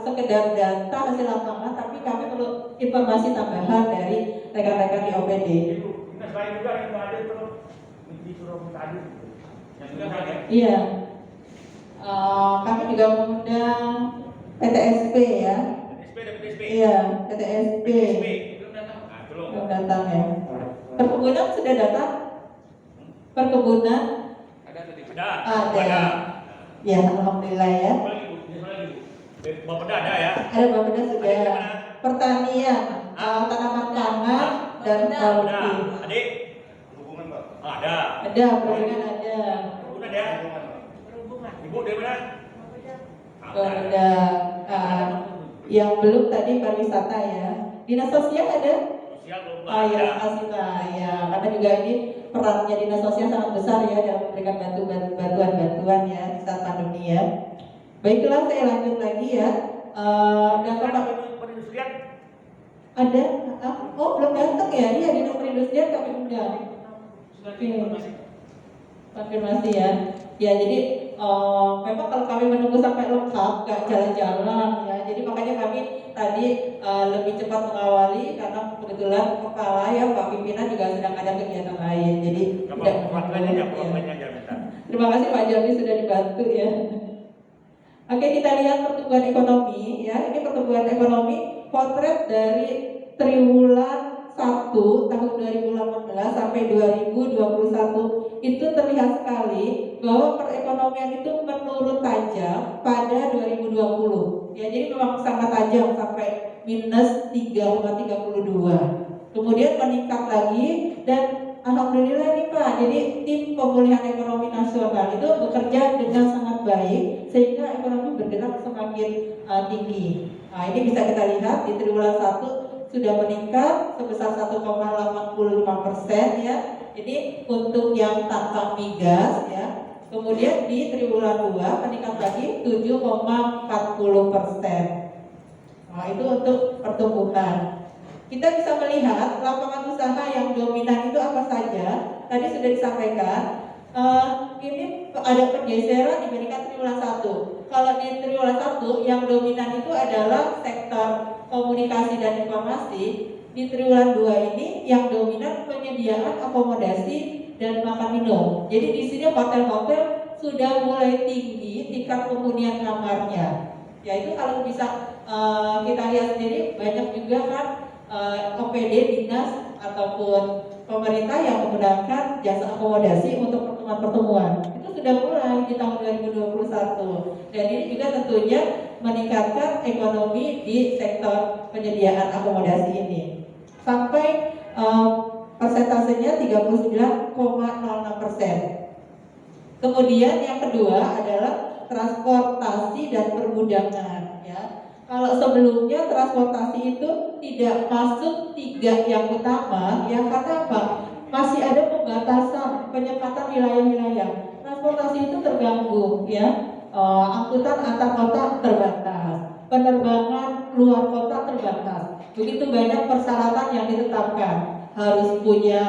sekedar data hasil lapangan, tapi kami perlu informasi tambahan dari rekan-rekan di OPD. Nah, selain juga yang ada terus disuruh minta adil. Yang juga ada. Iya. Kami juga mengundang PTSP ya. PTSP dan PTSP. Iya, PTSP. PTSP belum datang. Nah, belum. Belum datang ya. Perkebunan sudah datang? Perkebunan? Ada tadi. Ada. Ya, alhamdulillah ya. Bapeda ada ya. Ada Bapeda sudah. Pertanian, tanaman pangan dan Ada. produksi. Adik. Hubungan Pak. Ada. Ada, perkebunan ada. Hubungan ya. Ibu dari mana? Ada. Yang belum tadi pariwisata ya. Dinas sosial ada? Sosial belum Oh ya, ada. makasih Pak. Ya, karena juga ini perannya dinas sosial sangat besar ya dalam memberikan bantuan ya di saat pandemi ya. Baiklah, saya lanjut lagi ya. Dan Bapak Perindustrian ada? Oh belum datang ya? Iya, dinas perindustrian kami undang. Oke. Konfirmasi ya. Ya jadi memang kalau kami menunggu sampai lengkap, nggak jalan-jalan ya. Jadi makanya kami tadi lebih cepat mengawali karena kebetulan kepala ya Pak pimpinan juga sedang ada kegiatan lain. Jadi tidak perwakilannya aja, ya. perwakilannya aja minta. Terima kasih Pak Jambi sudah dibantu ya. Oke, kita lihat pertumbuhan ekonomi ya. Ini pertumbuhan ekonomi potret dari triwulan 1 tahun 2018 sampai 2021 itu terlihat sekali bahwa perekonomian itu menurun tajam pada 2020. Ya, jadi memang sangat tajam sampai minus 3,32. Kemudian meningkat lagi dan alhamdulillah nih Pak, jadi tim pemulihan ekonomi nasional itu bekerja dengan sangat baik sehingga ekonomi bergerak semakin tinggi. Nah, ini bisa kita lihat di triwulan 1 sudah meningkat sebesar 1,85% ya. Ini untuk yang tanpa migas ya. Kemudian di triwulan 2 meningkat lagi 7,40%. Nah, itu untuk pertumbuhan. Kita bisa melihat lapangan usaha yang dominan itu apa saja. Tadi sudah disampaikan. Ini ada pergeseran dibandingkan triwulan 1. Kalau di triwulan 1 yang dominan itu adalah sektor komunikasi dan informasi. Di triwulan 2 ini yang dominan penyediaan akomodasi dan makan minum. Jadi di sini hotel-hotel sudah mulai tinggi tingkat penghunian kamarnya. Ya itu kalau bisa kita lihat sendiri banyak juga kan OPD dinas ataupun pemerintah yang menggunakan jasa akomodasi untuk pertemuan-pertemuan. Itu sudah mulai di tahun 2021. Dan ini juga tentunya meningkatkan ekonomi di sektor penyediaan akomodasi ini. Sampai persentasenya 39,06%. Kemudian yang kedua adalah transportasi dan pergudangan ya. Kalau sebelumnya transportasi itu tidak masuk 3 yang utama ya, karena apa? Masih ada pembatasan penyekatan wilayah-wilayah. Transportasi itu terganggu ya. Angkutan antar kota terbatas, penerbangan luar kota terbatas. Begitu banyak persyaratan yang ditetapkan. Harus punya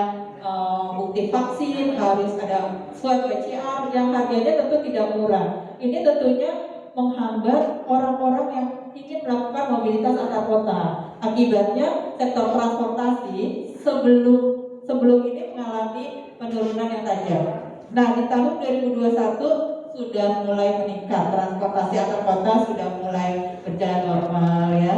bukti vaksin, harus ada swab PCR yang harganya tentu tidak murah. Ini tentunya menghambat orang-orang yang ingin melakukan mobilitas antar kota. Akibatnya sektor transportasi sebelum ini mengalami penurunan yang tajam. Nah, di tahun 2021 sudah mulai meningkat, transportasi antar kota sudah mulai berjalan normal ya.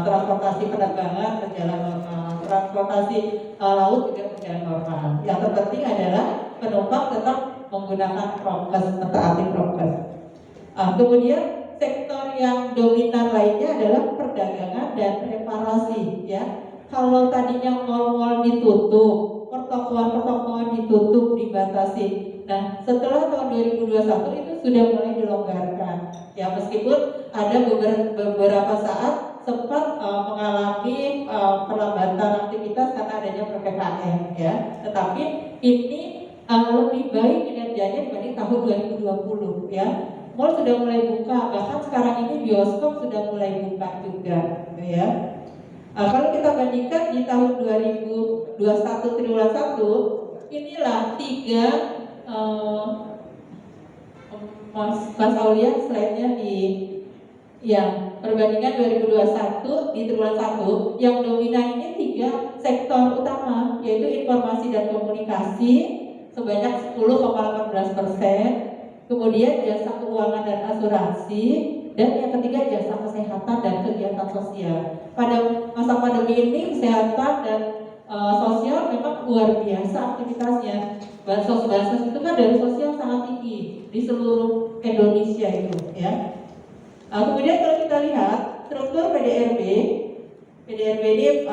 Transportasi penerbangan berjalan normal, transportasi laut juga berjalan normal. Yang terpenting adalah penumpang tetap menggunakan prokes, mentaati prokes. Kemudian sektor yang dominan lainnya adalah perdagangan dan reparasi ya. Kalau tadinya mal-mal ditutup, pertokoan-pertokoan ditutup, dibatasi. Nah, setelah tahun 2021 itu sudah mulai dilonggarkan. Ya, meskipun ada beberapa saat sempat mengalami perlambatan aktivitas karena adanya PPKM ya. Tetapi ini lebih baik kinerjanya dibanding tahun 2020 ya. Mall sudah mulai buka, bahkan sekarang ini bioskop sudah mulai buka juga gitu ya. Kalau kita bandingkan di tahun 2021 triwulan 1, inilah tiga Mas Aulia slide-nya di yang perbandingan 2021 di triwulan 1 yang dominan ini tiga sektor utama, yaitu informasi dan komunikasi sebanyak 10,18%, kemudian jasa keuangan dan asuransi, dan yang ketiga jasa kesehatan dan kegiatan sosial. Pada masa pandemi ini kesehatan dan sosial memang luar biasa aktivitasnya. Bansos itu kan dari sosial sangat tinggi di seluruh Indonesia itu, ya. Kemudian kalau kita lihat struktur PDRB ini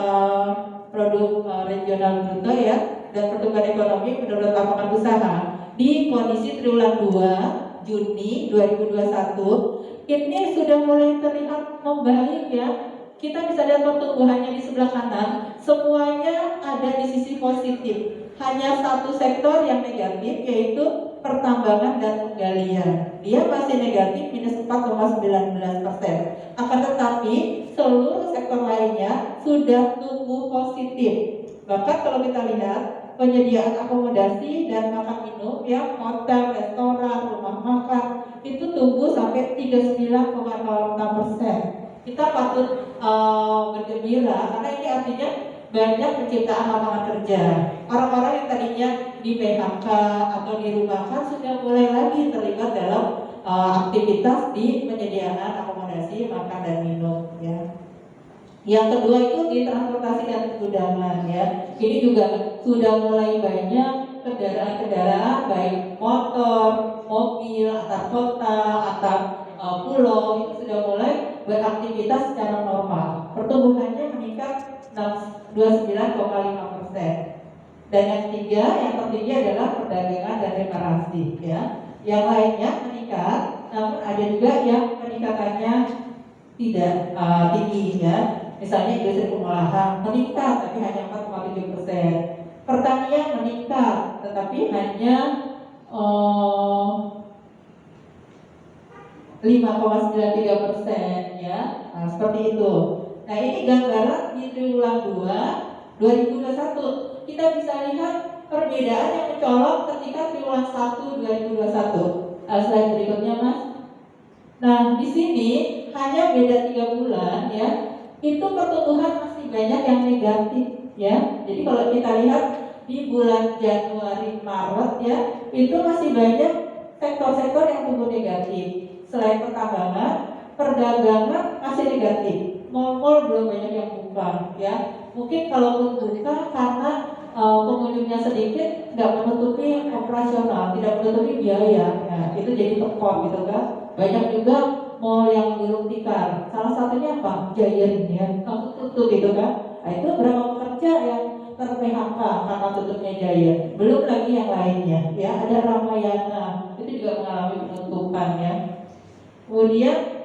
produk regional bruto ya, dan pertumbuhan ekonomi menurut lapangan usaha di kondisi triwulan 2 Juni 2021 ini sudah mulai terlihat membaik ya. Kita bisa lihat pertumbuhannya di sebelah kanan, semuanya ada di sisi positif. Hanya satu sektor yang negatif, yaitu pertambangan dan penggalian. Dia masih negatif minus 4,19%. Akan tetapi seluruh sektor lainnya sudah tumbuh positif. Bahkan kalau kita lihat penyediaan akomodasi dan makan minum ya, hotel, restoran, rumah makan itu tumbuh sampai 39,06%. Kita patut bergembira karena ini artinya banyak penciptaan lapangan kerja. Orang-orang yang tadinya di PHK atau dirumahkan sudah mulai lagi terlibat dalam aktivitas di penyediaan akomodasi, makan dan minum ya. Yang kedua itu di transportasi dan pergudangan ya. Ini juga sudah mulai banyak kendaraan-kendaraan baik motor, mobil, antar kota, antar pulau itu sudah mulai beraktivitas secara normal. Pertumbuhannya meningkat 29,5%. Dan yang ketiga, yang tertinggi adalah perdagangan dan reparasi ya. Yang lainnya meningkat, namun ada juga yang peningkatannya tidak tinggi ya. Misalnya industri pengolahan meningkat tapi hanya 4,7%. Pertanian meningkat tetapi hanya 5,93% ya. Nah, seperti itu. Nah, ini gambaran di triwulan 2 2021. Kita bisa lihat perbedaan yang mencolok ketika triwulan 1 2021. Slide berikutnya, Mas. Nah, di sini hanya beda 3 bulan ya. Itu pertumbuhan masih banyak yang negatif ya. Jadi kalau kita lihat di bulan Januari Maret ya, itu masih banyak sektor-sektor yang tumbuh negatif. Selain pertambangan, perdagangan masih negatif. Mall belum banyak yang buka ya. Mungkin kalaupun buka karena pengunjungnya sedikit, nggak menutupi operasional, tidak menutupi biaya. Nah, itu jadi tekor gitu kan. Banyak juga mall yang belum tikar. Salah satunya apa? Giant ya, langsung tutup gitu kan. Nah, itu berapa pekerja yang ter-PHK karena tutupnya Giant. Belum lagi yang lainnya ya. Ada Ramayana, itu juga mengalami penutupan ya. Kemudian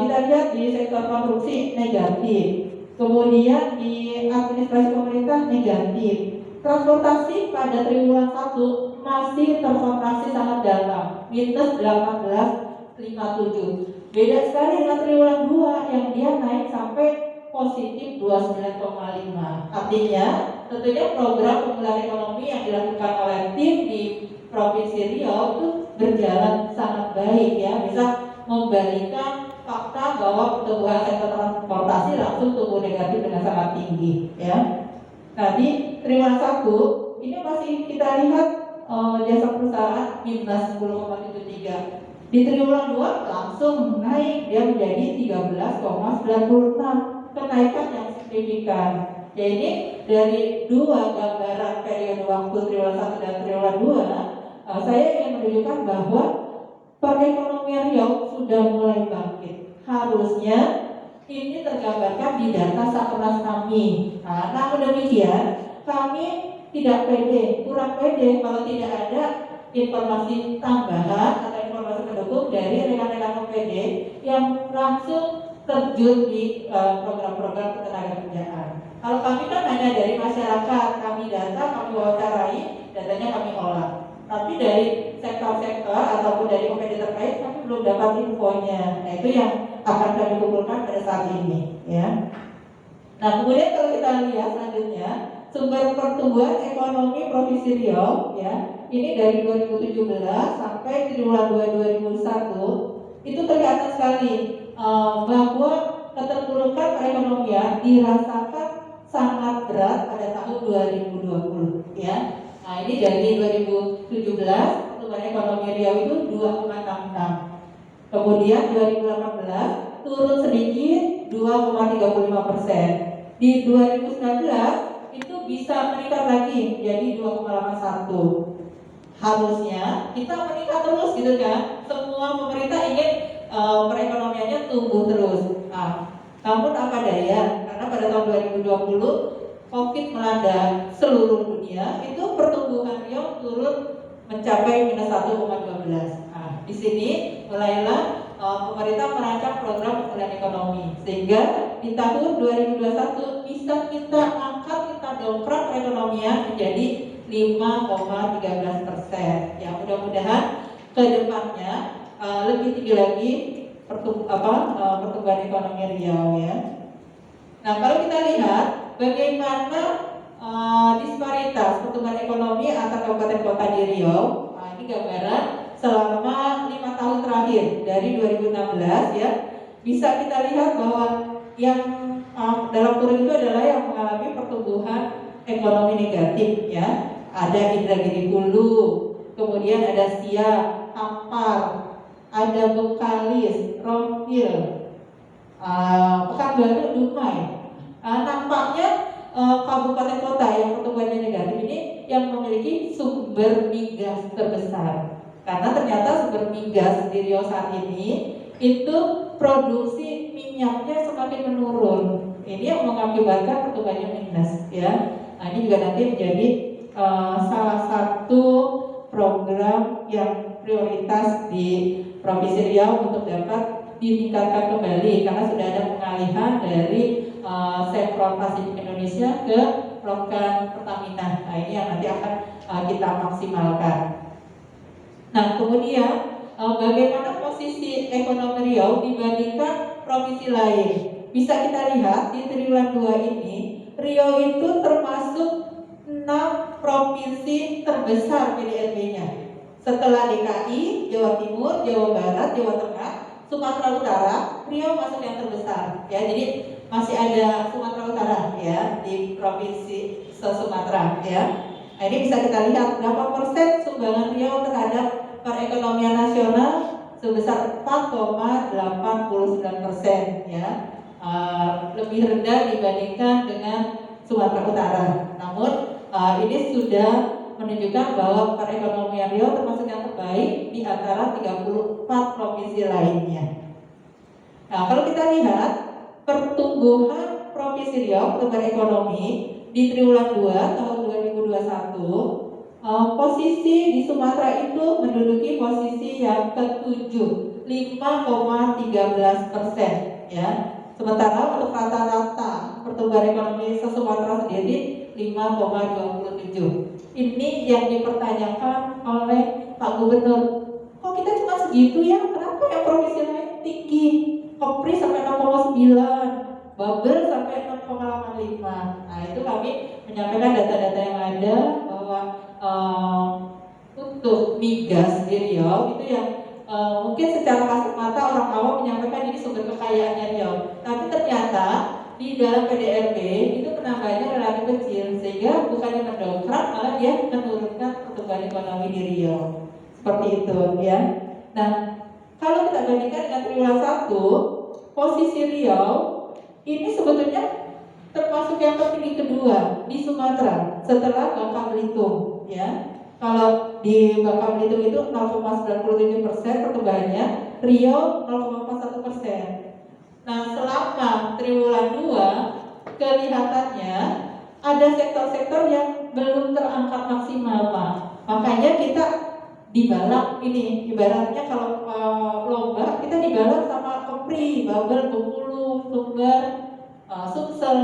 kita lihat di sektor konstruksi negatif. Kemudian di administrasi pemerintah negatif. Transportasi pada triwulan 1 masih terkontraksi sangat dalam, minus 18,57. Beda sekali dengan triwulan 2 yang dia naik sampai positif 29,5. Artinya, tentunya program pemulihan ekonomi yang dilakukan oleh tim di Provinsi Riau itu berjalan sangat baik ya, bisa membalikan fakta bahwa pertumbuhan sektor transportasi langsung tumbuh negatif dengan sangat tinggi ya. Nah, di triwulan 1 ini masih kita lihat jasa perusahaan minus 10,73. Di triwulan 2 langsung naik, dia menjadi 13,96, kenaikan yang signifikan. Jadi dari dua gambaran periode waktu triwulan 1 dan triwulan 2, saya ingin menunjukkan bahwa perekonomian Riau sudah mulai bangkit. Harusnya ini tergambarkan di data Sakernas kami. Nah, namun demikian kami tidak pede, kurang pede kalau tidak ada informasi tambahan atau informasi pendukung dari rekan-rekan OPD yang langsung terjun di program-program ketenagakerjaan. Kalau kami kan hanya dari masyarakat, kami data, kami wawancarai, datanya kami olah. Tapi dari sektor-sektor ataupun dari OPD terkait kami belum dapat infonya. Nah, itu yang akan kami kumpulkan pada saat ini ya. Nah, kemudian kalau kita lihat selanjutnya sumber pertumbuhan ekonomi Provinsi Riau ya, ini dari 2017 sampai triwulan 2 2001 itu kelihatan sekali bahwa keterpurukan perekonomian dirasakan sangat berat pada tahun 2020 ya. Nah, ini dari 2017 pertumbuhan ekonomi Riau itu 2,66. Kemudian 2018 turun sedikit 2,35%. Di 2019 itu bisa meningkat lagi menjadi 2,81. Harusnya kita meningkat terus gitu kan. Semua pemerintah ingin perekonomiannya tumbuh terus. Nah, namun apa daya, karena pada tahun 2020 COVID melanda seluruh dunia, itu pertumbuhan Riau turun mencapai minus 1,12. Nah, di sini mulailah pemerintah merancang program pemulihan ekonomi, sehingga di tahun 2021 bisa kita angkat, kita dongkrak perekonomian menjadi 5,13%. Ya, mudah-mudahan ke depannya lebih tinggi lagi pertumbuhan ekonomi Riau ya. Nah, kalau kita lihat bagaimana disparitas pertumbuhan ekonomi antar kabupaten kota di Riau. Nah, ini gambaran selama 5 tahun terakhir dari 2016 ya. Bisa kita lihat bahwa yang dalam kurun itu adalah yang mengalami pertumbuhan ekonomi negatif ya. Ada Indragiri Hulu, kemudian ada Siak, Ampar, ada Bengkalis, Rompil, Pekanbaru, Dumai. Nampaknya kabupaten kota yang pertumbuhannya negatif ini yang memiliki sumber migas terbesar, karena ternyata sumber migas di Riau saat ini itu produksi minyaknya semakin menurun. Ini yang mengakibatkan pertumbuhannya minus ya. Nah, ini juga nanti menjadi salah satu program yang prioritas di Provinsi Riau untuk dapat ditingkatkan kembali, karena sudah ada pengalihan dari Chevron Pacific Indonesia ke Lokan Pertamina. Nah, ini yang nanti akan kita maksimalkan. Nah, kemudian bagaimana posisi ekonomi Riau dibandingkan provinsi lain? Bisa kita lihat di triwulan 2 ini, Riau itu termasuk 6 provinsi terbesar PDRB-nya. Setelah DKI, Jawa Timur, Jawa Barat, Jawa Tengah, Sumatera Utara, Riau masuk yang terbesar. Ya, jadi masih ada Sumatera Utara ya di provinsi se-Sumatera ya. Nah, ini bisa kita lihat berapa persen sumbangan Riau terhadap perekonomian nasional, sebesar 4,89% ya. Lebih rendah dibandingkan dengan Sumatera Utara. Namun ini sudah menunjukkan bahwa perekonomian Riau termasuk yang terbaik di antara 34 provinsi lainnya. Nah, kalau kita lihat pertumbuhan Provinsi Riau, pertumbuhan ekonomi di triwulan 2 tahun 2021, posisi di Sumatera itu menduduki posisi yang ke-7, 5,13% ya. Sementara untuk rata-rata pertumbuhan ekonomi se-Sumatera sendiri 5,27. Ini yang dipertanyakan oleh Pak Gubernur. Kok kita cuma segitu ya? Kenapa yang provinsi lain tinggi? Kepri sampai 0,9, Babel sampai 0,85. Nah, itu kami menyampaikan data-data yang ada bahwa untuk migas di Riau itu yang mungkin secara kasat mata orang awam menyampaikan ini sumber kekayaannya Riau, tapi ternyata di dalam PDRB itu penambahannya relatif kecil, sehingga bukannya mendongkrak malah dia menurunkan pertumbuhan ekonomi di Riau. Seperti itu ya. Nah, kalau kita bandingkan dengan triwulan 1, posisi Riau ini sebetulnya termasuk yang tertinggi kedua di Sumatera setelah Bangka Belitung ya. Kalau di Bangka Belitung itu 0,97% pertumbuhannya, Riau 0,41%. Nah, selama triwulan 2 kelihatannya ada sektor-sektor yang belum terangkat maksimal, Pak. Makanya kita dibalap ini, ibaratnya kalau lomba kita dibalap sama Kepri, Babel, Bengkulu, Sumber, Sumsel,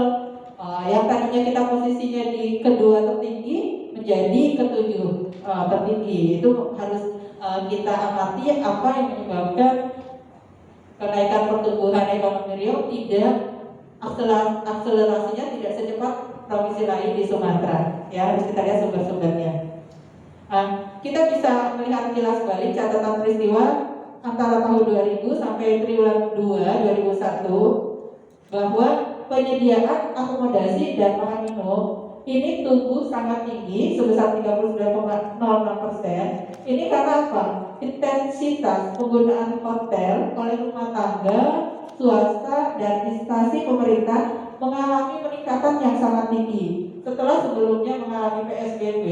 yang tadinya kita posisinya di kedua tertinggi menjadi ke-7 tertinggi. Itu harus kita amati apa yang menyebabkan kenaikan pertumbuhan ekonomi Riau tidak akselerasinya tidak secepat provinsi lain di Sumatera. Ya, harus kita lihat sumber-sumbernya. Kita bisa melihat kilas balik catatan peristiwa antara tahun 2000 sampai triwulan 2 2001 bahwa penyediaan akomodasi dan makan minum ini tumbuh sangat tinggi sebesar 39,06%. Ini karena apa? Intensitas penggunaan hotel oleh rumah tangga, swasta, dan instansi pemerintah mengalami peningkatan yang sangat tinggi. Setelah sebelumnya mengalami PSBB,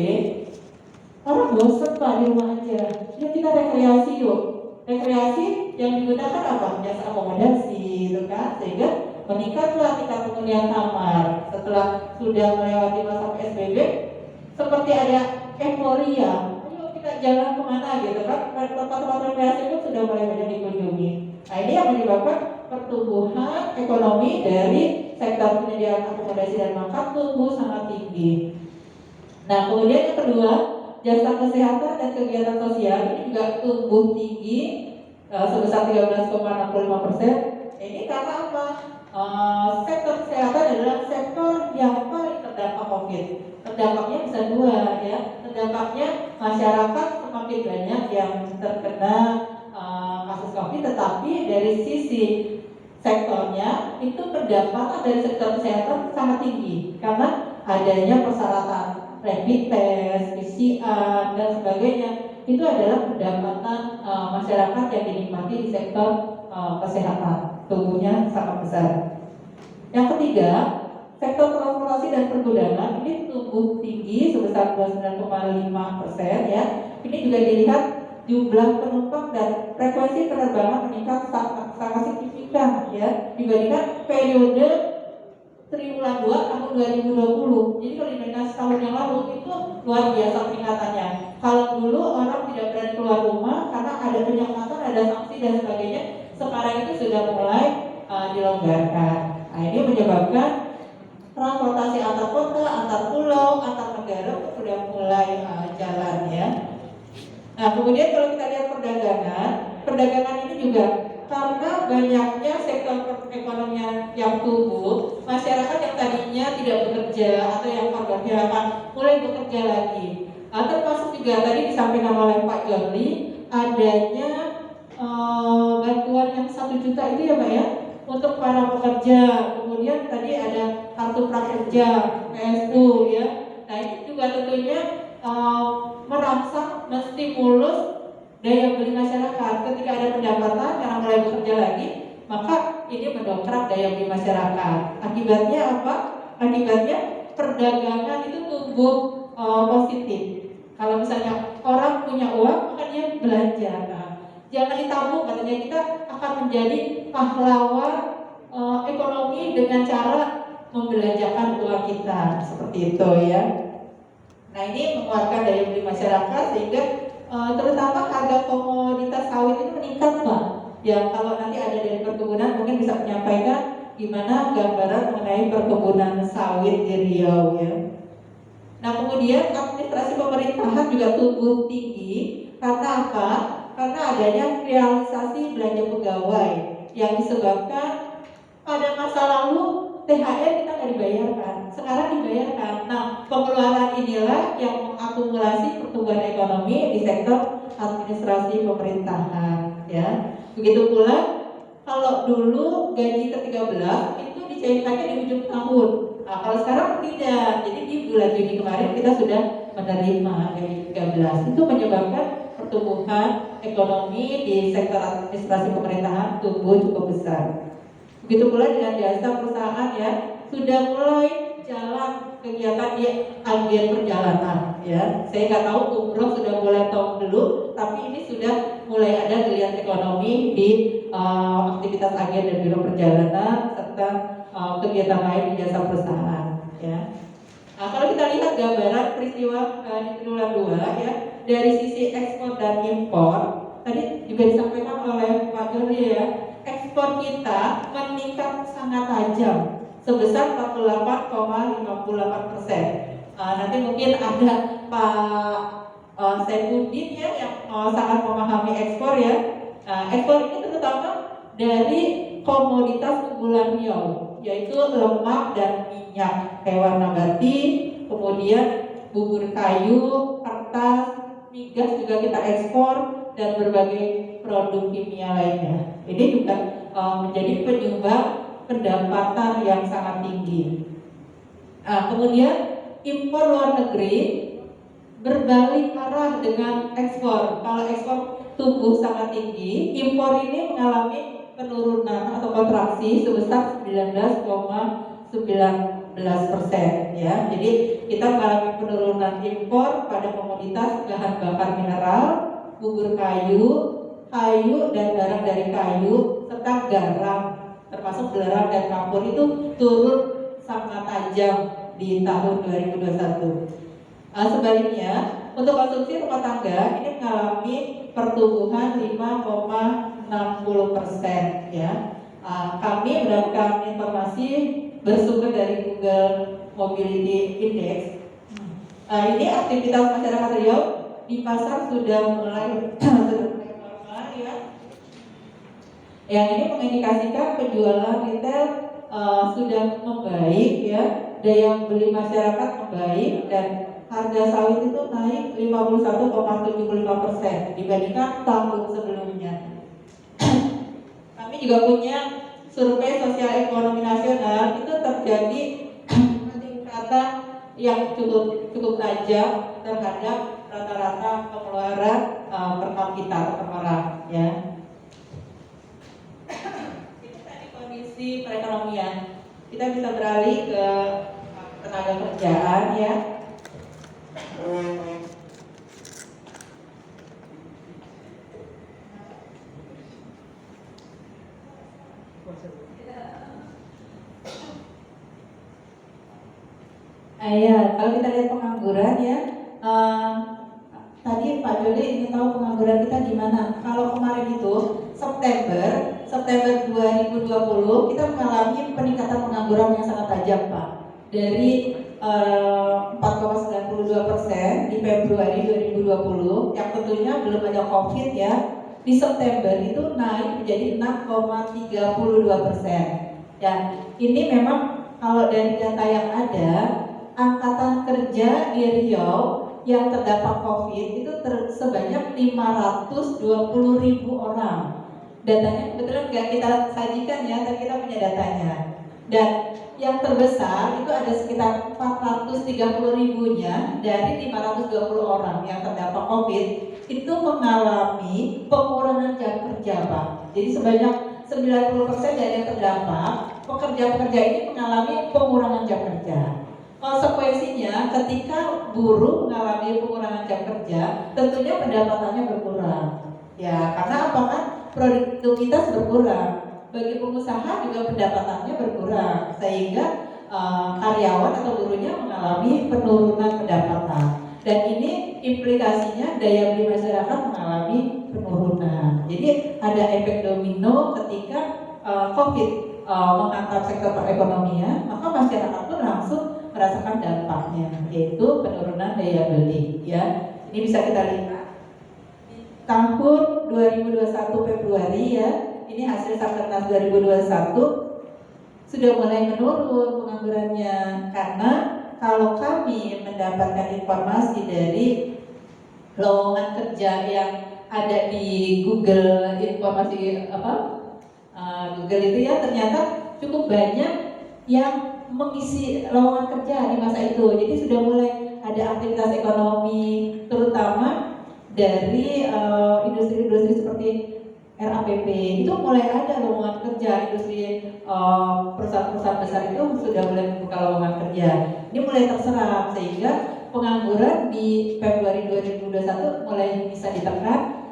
orang bosan Pak di rumah aja. Yuk kita rekreasi yuk. Rekreasi yang digunakan apa? Jasa akomodasi, gitu kan? Sehingga meningkatlah tingkat penghunian kamar. Setelah sudah melewati masa PSBB, seperti ada euforia. Ayo kita jalan kemana gitu kan? Tempat-tempat rekreasi itu sudah mulai banyak dikunjungi. Nah ini yang menyebabkan pertumbuhan ekonomi dari sektor penyediaan akomodasi dan makan tumbuh sangat tinggi. Nah kemudian yang kedua, jasa kesehatan dan kegiatan sosial ini juga tumbuh tinggi sebesar 13,65%. Ini karena apa? Sektor kesehatan adalah sektor yang paling terdampak COVID. Terdampaknya bisa dua ya. Terdampaknya masyarakat semakin banyak yang terkena kasus COVID, tetapi dari sisi sektornya itu pendapatan dari sektor kesehatan sangat tinggi karena adanya persyaratan rapid test, PCR dan sebagainya. Itu adalah pendapatan masyarakat yang dinikmati di sektor kesehatan. Tumbuhnya sangat besar. Yang ketiga, sektor transportasi dan pergudangan ini tumbuh tinggi sebesar 29,5% ya. Ini juga dilihat jumlah penumpang dan frekuensi penerbangan meningkat sangat signifikan ya dibandingkan periode triwulan 2 tahun 2020. Jadi kalau dibandingkan setahun yang lalu itu luar biasa peningkatannya. Kalau dulu orang tidak berani keluar rumah karena ada penyekatan, ada sanksi dan sebagainya, sekarang itu sudah mulai dilonggarkan. Nah ini menyebabkan transportasi antar kota, antar pulau, antar negara itu sudah mulai jalan ya. Nah kemudian kalau kita lihat perdagangan ini juga karena banyaknya sektor perekonomian yang tumbuh, masyarakat yang tadinya tidak bekerja atau yang korban PHK mulai bekerja lagi. Termasuk juga tadi disampaikan oleh Pak Jomli adanya bantuan yang 1 juta itu ya Pak ya untuk para pekerja. Kemudian tadi ada kartu prakerja, PSU ya. Nah ini juga tentunya merangsang menstimulus daya beli masyarakat. Ketika ada pendapatan karena mulai bekerja lagi, maka ini mendongkrak daya beli masyarakat. Akibatnya apa? Akibatnya perdagangan itu tumbuh positif. Kalau misalnya orang punya uang, maka dia belanja. Nah, jangan ditabung, katanya kita akan menjadi pahlawan ekonomi dengan cara membelanjakan uang kita seperti itu ya. Nah ini menguatkan daya beli masyarakat sehingga terutama harga komoditas sawit itu meningkat Pak. Ya kalau nanti ada dari perkebunan mungkin bisa menyampaikan gimana gambaran mengenai perkebunan sawit di Riau ya. Nah kemudian administrasi pemerintahan juga tumbuh tinggi karena apa? Karena adanya realisasi belanja pegawai yang disebabkan pada masa lalu THR kita nggak dibayarkan, sekarang dibayarkan. Nah pengeluaran inilah yang mengakumulasi pertumbuhan ekonomi di sektor administrasi pemerintahan ya. Begitu pula kalau dulu gaji ke-13 itu dicairkannya di ujung tahun. Nah, kalau sekarang tidak, jadi di bulan Juni kemarin kita sudah menerima gaji 13. Itu menyebabkan pertumbuhan ekonomi di sektor administrasi pemerintahan tumbuh cukup besar. Begitu pula dengan jasa perusahaan ya, sudah mulai jalan kegiatan di agen perjalanan ya. Saya nggak tahu umroh sudah mulai tahun dulu, tapi ini sudah mulai ada geliat ekonomi di aktivitas agen dan biro perjalanan serta kegiatan lain di jasa perusahaan ya. Nah, kalau kita lihat gambaran peristiwa di triwulan 2 ya, dari sisi ekspor dan impor tadi juga disampaikan oleh Pak Joni ya, ekspor kita meningkat sangat tajam sebesar 48,58%. Nanti mungkin ada Pak Saifuddin ya yang sangat memahami ekspor ya. Ekspor ini terutama dari komoditas unggulan Riau yaitu lemak dan minyak hewan nabati, kemudian bubur kayu, kertas, migas juga kita ekspor, dan berbagai produk kimia lainnya. Ini juga menjadi penyumbang pendapatan yang sangat tinggi. Kemudian impor luar negeri berbalik arah dengan ekspor. Kalau ekspor tumbuh sangat tinggi, impor ini mengalami penurunan atau kontraksi sebesar 19,19%, ya. Jadi kita mengalami penurunan impor pada komoditas bahan bakar mineral, bubur kayu, dan barang dari kayu, serta garam, termasuk garam dan kapur itu turun sangat tajam di tahun 2021. Sebaliknya, untuk konsumsi rumah tangga ini mengalami pertumbuhan 5,60%, ya. Kami mendapatkan informasi bersumber dari Google Mobility Index. Ini aktivitas masyarakat Riau di pasar sudah mulai normal, ya. Yang ini mengindikasikan penjualan retail sudah membaik, ya. Daya beli masyarakat membaik dan harga sawit itu naik 51,75% dibandingkan tahun sebelumnya. Kami juga punya survei sosial ekonomi nasional, itu terjadi peningkatan yang cukup tajam terhadap rata-rata pengeluaran per kapita per orang, ya. Ini tadi kondisi perekonomian. Kita bisa beralih ke tenaga kerjaan, ya. Ya, kalau kita lihat pengangguran, ya, tadi Pak Jody ingin tahu pengangguran kita di mana. Kalau kemarin itu September 2020 kita mengalami peningkatan pengangguran yang sangat tajam, Pak. Dari 4,92% di Februari 2020, yang tentunya belum ada COVID, ya. Di September itu naik menjadi 6,32%. Ya, ini memang kalau dari data yang ada, angkatan kerja di Riau yang terdampak COVID itu sebanyak 520.000 orang. Datanya kebetulan nggak kita sajikan, ya, tapi kita punya datanya. Dan yang terbesar itu ada sekitar 430.000-nya dari 520 orang yang terdampak COVID itu mengalami pengurangan jam kerja, Pak. Jadi sebanyak 90% dari yang terdampak, pekerja-pekerja ini mengalami pengurangan jam kerja. Konsekuensinya ketika buruh mengalami pengurangan jam kerja, tentunya pendapatannya berkurang. Ya, karena apa kan? Produktivitas berkurang. Bagi pengusaha juga pendapatannya berkurang, sehingga karyawan atau buruhnya mengalami penurunan pendapatan. Dan ini implikasinya daya beli masyarakat mengalami penurunan. Jadi ada efek domino ketika COVID menghantam sektor perekonomian, maka masyarakat pun langsung merasakan dampaknya, yaitu penurunan daya beli, ya. Ini bisa kita lihat di tahun 2021 Februari, ya. Ini hasil Sakernas 2021 sudah mulai menurun penganggurannya, karena kalau kami mendapatkan informasi dari lowongan kerja yang ada di Google informasi Google itu, ya, ternyata cukup banyak yang mengisi lowongan kerja di masa itu. Jadi sudah mulai ada aktivitas ekonomi, terutama dari industri-industri seperti RAPP itu mulai ada lowongan kerja. Industri perusahaan-perusahaan besar itu sudah mulai membuka lowongan kerja. Ini mulai terserap, sehingga pengangguran di Februari 2021 mulai bisa ditekan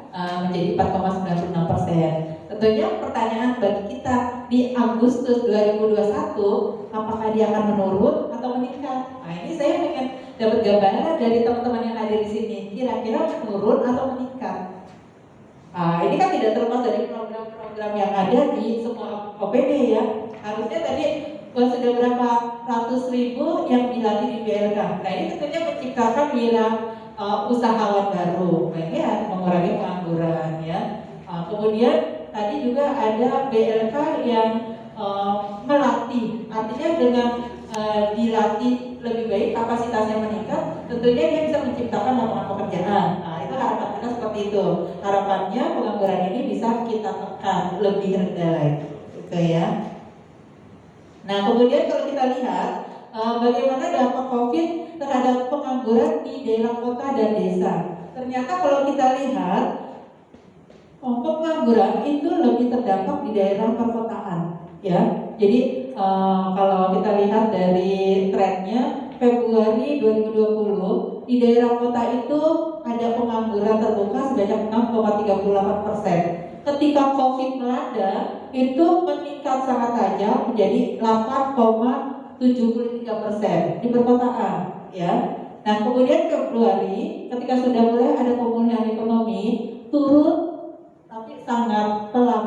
menjadi 4,96%. Tentunya pertanyaan bagi kita di Agustus 2021, apakah dia akan menurun atau meningkat? Nah, ini saya pengen dapat gambaran dari teman-teman yang ada di sini. Kira-kira menurun atau meningkat? Ini kan tidak terlepas dari program-program yang ada di semua OPD, ya. Harusnya tadi sudah berapa ratus ribu yang dilatih di BLK. Nah, ini tentunya menciptakan usahawan baru. Nah, ini mengurangi pengangguran, ya. Kemudian tadi juga ada BLK yang melatih, artinya dengan dilatih lebih baik, kapasitasnya meningkat, tentunya dia bisa menciptakan lapangan pekerjaan. Nah, itu harapan kita seperti itu. Harapannya pengangguran ini bisa kita tekan lebih rendah lagi, gitu ya. Nah, kemudian kalau kita lihat bagaimana dampak COVID terhadap pengangguran di daerah kota dan desa. Ternyata kalau kita lihat pengangguran itu lebih terdampak di daerah perkotaan, ya. Jadi kalau kita lihat dari trennya Februari 2020 di daerah kota itu ada pengangguran terbuka sebanyak 6,38%. Ketika COVID melanda itu meningkat sangat tajam menjadi 8,73% di perkotaan, ya. Nah, kemudian Februari ketika sudah mulai ada pemulihan ekonomi turun tapi sangat sangat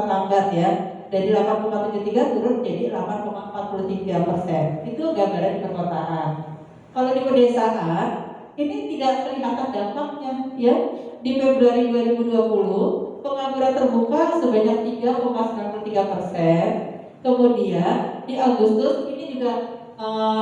lambat ya. Dari 8,73 turun menjadi 8,43%. Itu gambaran di perkotaan. Kalau di pedesaan ini tidak kelihatan dampaknya, ya. Di Februari 2020 pengangguran terbuka sebanyak 3,93%. Kemudian di Agustus ini juga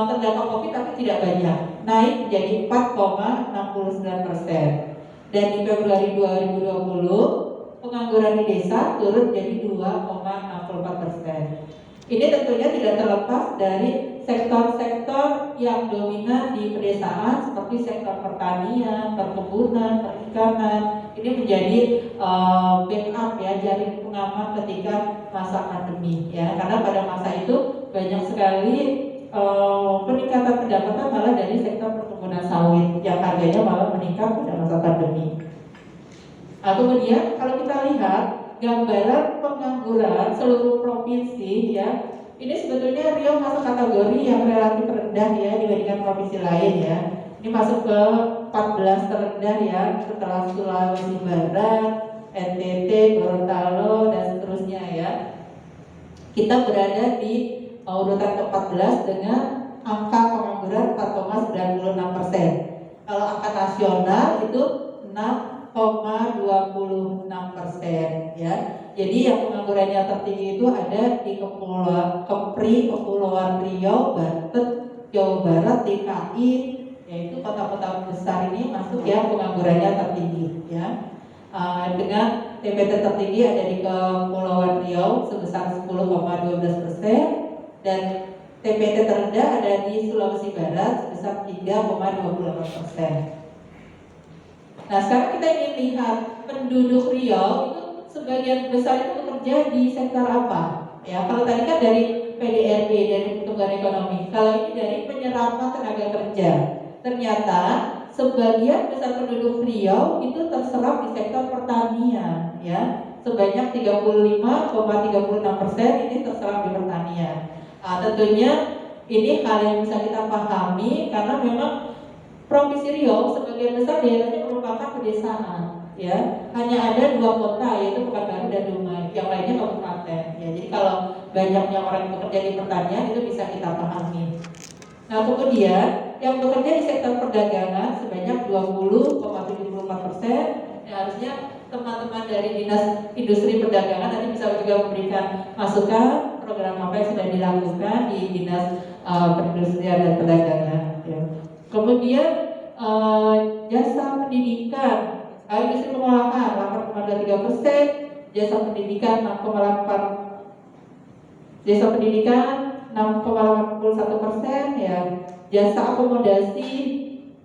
terdampak COVID tapi tidak banyak, naik menjadi 4,69%. Dan di Februari 2020 pengangguran di desa turun menjadi 2,64%. Ini tentunya tidak terlepas dari sektor-sektor yang dominan di pedesaan seperti sektor pertanian, perkebunan, perikanan. Ini menjadi backup ya, jaring pengaman ketika masa pandemi ya. Karena pada masa itu banyak sekali peningkatan pendapatan malah dari sektor perkebunan sawit yang harganya malah meningkat pada masa pandemi. Nah, kemudian kalau kita lihat gambaran pengangguran seluruh provinsi ya, ini sebetulnya Riau masuk kategori yang relatif rendah ya dibandingkan provinsi lain ya. Ini masuk ke 14 terendah ya, setelah Sulawesi Barat, NTT, Gorontalo dan seterusnya ya. Kita berada di urutan ke-14 dengan angka pengangguran 4,96%. Kalau angka nasional itu 6,26% ya. Jadi yang penganggurannya tertinggi itu ada di Kepulauan Riau, Banten, Jawa Barat, DKI, yaitu kota-kota besar ini masuk ya penganggurannya tertinggi ya. Dengan TPT tertinggi ada di Kepulauan Riau sebesar 10,12% dan TPT terendah ada di Sulawesi Barat sebesar 3,28%. Nah, sekarang kita ingin lihat penduduk Riau itu sebagian besar itu bekerja di sektor apa? Ya, kalau tadi kan dari PDRB, dari pertumbuhan ekonomi. Kalau ini dari penyerapan tenaga kerja. Ternyata sebagian besar penduduk Riau itu terserap di sektor pertanian, ya. Sebanyak 35,36% ini terserap di pertanian. Tentunya ini hal yang bisa kita pahami karena memang Provinsi Riau sebagian besar daerahnya merupakan pedesaan, ya. Hanya ada 2 kota yaitu Pekanbaru dan Dumai, yang lainnya kabupaten. Ya, jadi kalau banyaknya orang yang bekerja di pertanian itu bisa kita pahami. Nah, kemudian yang bekerja di sektor perdagangan sebanyak 20,74%. Ya, harusnya teman-teman dari Dinas Industri Perdagangan nanti bisa juga memberikan masukan program apa yang sudah dilakukan di Dinas Perindustrian dan Perdagangan. Ya. Kemudian jasa pendidikan, industri pengolahan 8,23%, jasa pendidikan 6,81% ya, jasa akomodasi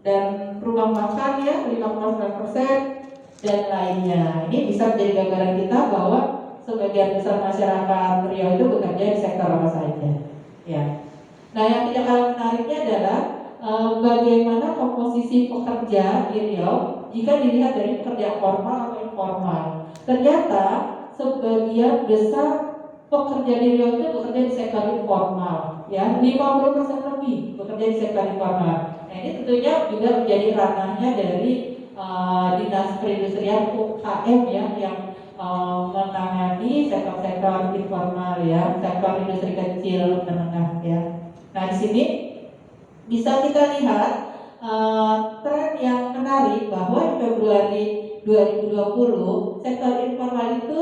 dan rumah makan ya 5,9% dan lainnya. Ini bisa menjadi gambaran kita bahwa sebagian besar masyarakat Riau itu bekerja di sektor apa saja ya. Nah, yang tidak kalah menariknya adalah bagaimana komposisi pekerja di Riau jika dilihat dari pekerjaan formal atau informal. Ternyata sebagian besar pekerja di Riau itu bekerja di sektor informal, ya 50% lebih bekerja di sektor informal. Nah, ini tentunya juga menjadi ranahnya dari Dinas Perindustrian UKM ya, yang menangani sektor-sektor informal ya, sektor industri kecil menengah ya. Nah, di sini bisa kita lihat tren yang menarik bahwa di Februari 2020 sektor informal itu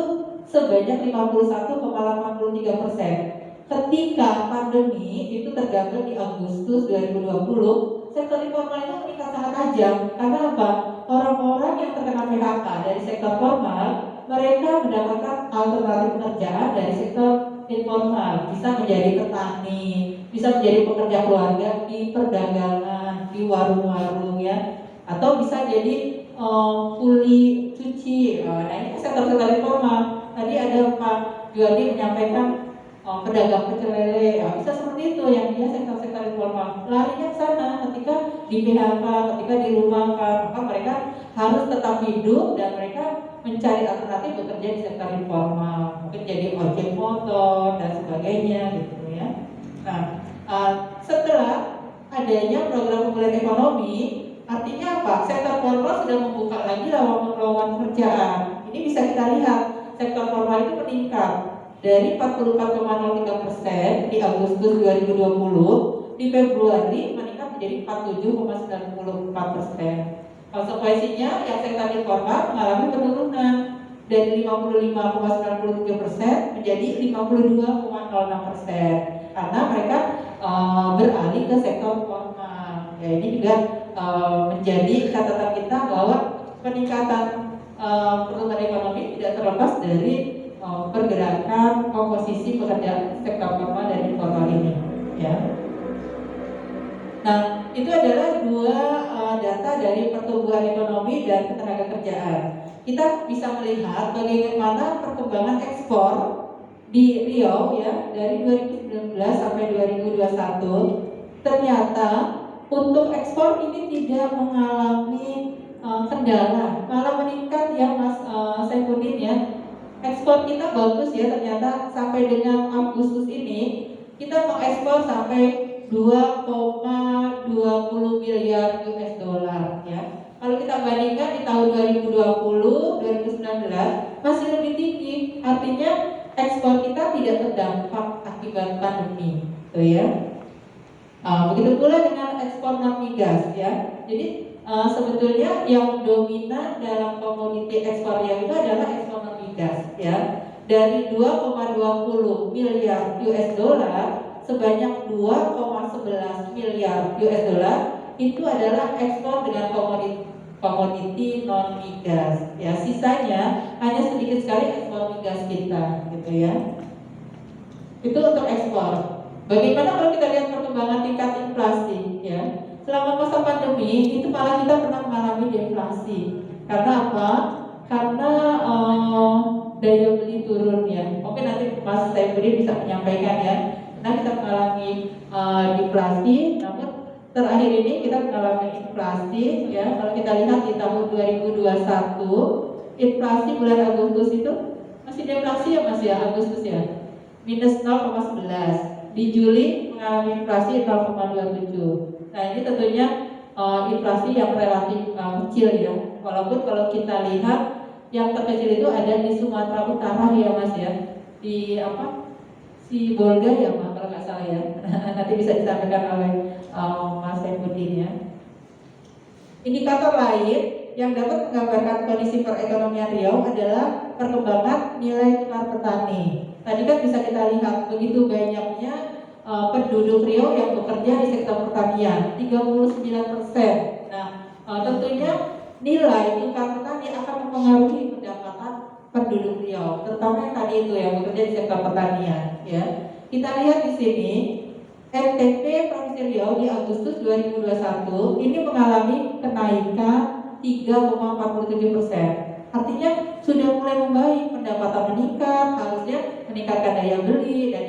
sebanyak 51,83%. Ketika pandemi itu tergambar di Agustus 2020, sektor informal itu meningkat sangat tajam. Karena apa? Orang-orang yang terkena PHK dari sektor formal, mereka mendapatkan alternatif pekerjaan dari sektor informal. Bisa menjadi petani, bisa menjadi pekerja keluarga di perdagangan, di warung-warung ya, atau bisa jadi kuli cuci. Nah ini sektor-sektor informal. Tadi ada Pak Juandi menyampaikan pedagang pecel lele, ya, bisa seperti itu yang dia sektor-sektor informal. Larinya ke sana ketika di PHK, ketika dirumahkan, maka mereka harus tetap hidup dan mereka mencari alternatif bekerja di sektor informal, mungkin jadi ojek motor dan sebagainya gitu ya. Nah, setelah adanya program pemulihan ekonomi, artinya apa? Sektor formal sudah membuka lagi lowongan pekerjaan. Ini bisa kita lihat sektor formal itu meningkat dari 44,03% di Agustus 2020, di Februari meningkat menjadi 47,94%. Konsekuensinya yang sektor informal mengalami penurunan dari 55,97% menjadi 52,06% karena mereka beralih ke sektor formal. Ya, ini juga menjadi catatan kita bahwa peningkatan pertumbuhan ekonomi tidak terlepas dari pergerakan komposisi pekerjaan sektor formal dan informal ini, ya. Nah, itu adalah dua data dari pertumbuhan ekonomi dan ketenagakerjaan. Kita bisa melihat bagaimana perkembangan ekspor di Riau ya dari 2019 sampai 2021. Ternyata untuk ekspor ini tidak mengalami kendala, malah meningkat ya Mas Saifuddin ya. Ekspor kita bagus ya, ternyata sampai dengan Agustus ini kita mengekspor sampai 2,20 miliar US dollar ya. Kalau kita bandingkan di tahun 2020, 2019 masih lebih tinggi. Artinya ekspor kita tidak terdampak akibat pandemi, tuh ya. Begitu pula dengan ekspor non migas ya. Jadi sebetulnya yang dominan dalam komoditi ekspor yang itu adalah ekspor non migas ya. Dari 2,20 miliar US dollar, sebanyak 2,11 miliar US dollar itu adalah ekspor dengan komoditi non migas ya. Sisanya hanya sedikit sekali ekspor migas kita gitu ya. Itu untuk ekspor. Bagaimana kalau kita lihat perkembangan tingkat inflasi ya? Selama masa pandemi itu malah kita pernah mengalami deflasi. Karena apa? Karena daya beli turun ya. Oke, nanti Mas Saifuddin bisa menyampaikan ya. Nah, kita mengalami deflasi, namun terakhir ini kita mengalami inflasi ya. Kalau kita lihat di tahun 2021, inflasi bulan Agustus itu masih deflasi ya Mas ya, Agustus ya. Minus 0,11. Di Juli mengalami inflasi 0,27. Nah, ini tentunya inflasi yang relatif kecil ya. Walaupun kalau kita lihat yang terkecil itu ada di Sumatera Utara ya Mas ya. Di si Bolga ya Mas kalau nggak salah ya. Nanti bisa disampaikan oleh Mas Saifuddin ya. Indikator lain yang dapat menggambarkan kondisi perekonomian Riau adalah perkembangan nilai tukar petani. Tadi kan bisa kita lihat begitu banyaknya penduduk Riau yang bekerja di sektor pertanian, 39%. Nah, tentunya nilai tukar petani akan mempengaruhi pendapatan penduduk Riau, terutama yang tadi itu yang bekerja di sektor pertanian. Ya, kita lihat di sini NTP Provinsi Riau di Agustus 2021 ini mengalami kenaikan 3,47%. Artinya sudah mulai membaik, pendapatan meningkat, harusnya meningkatkan daya beli dan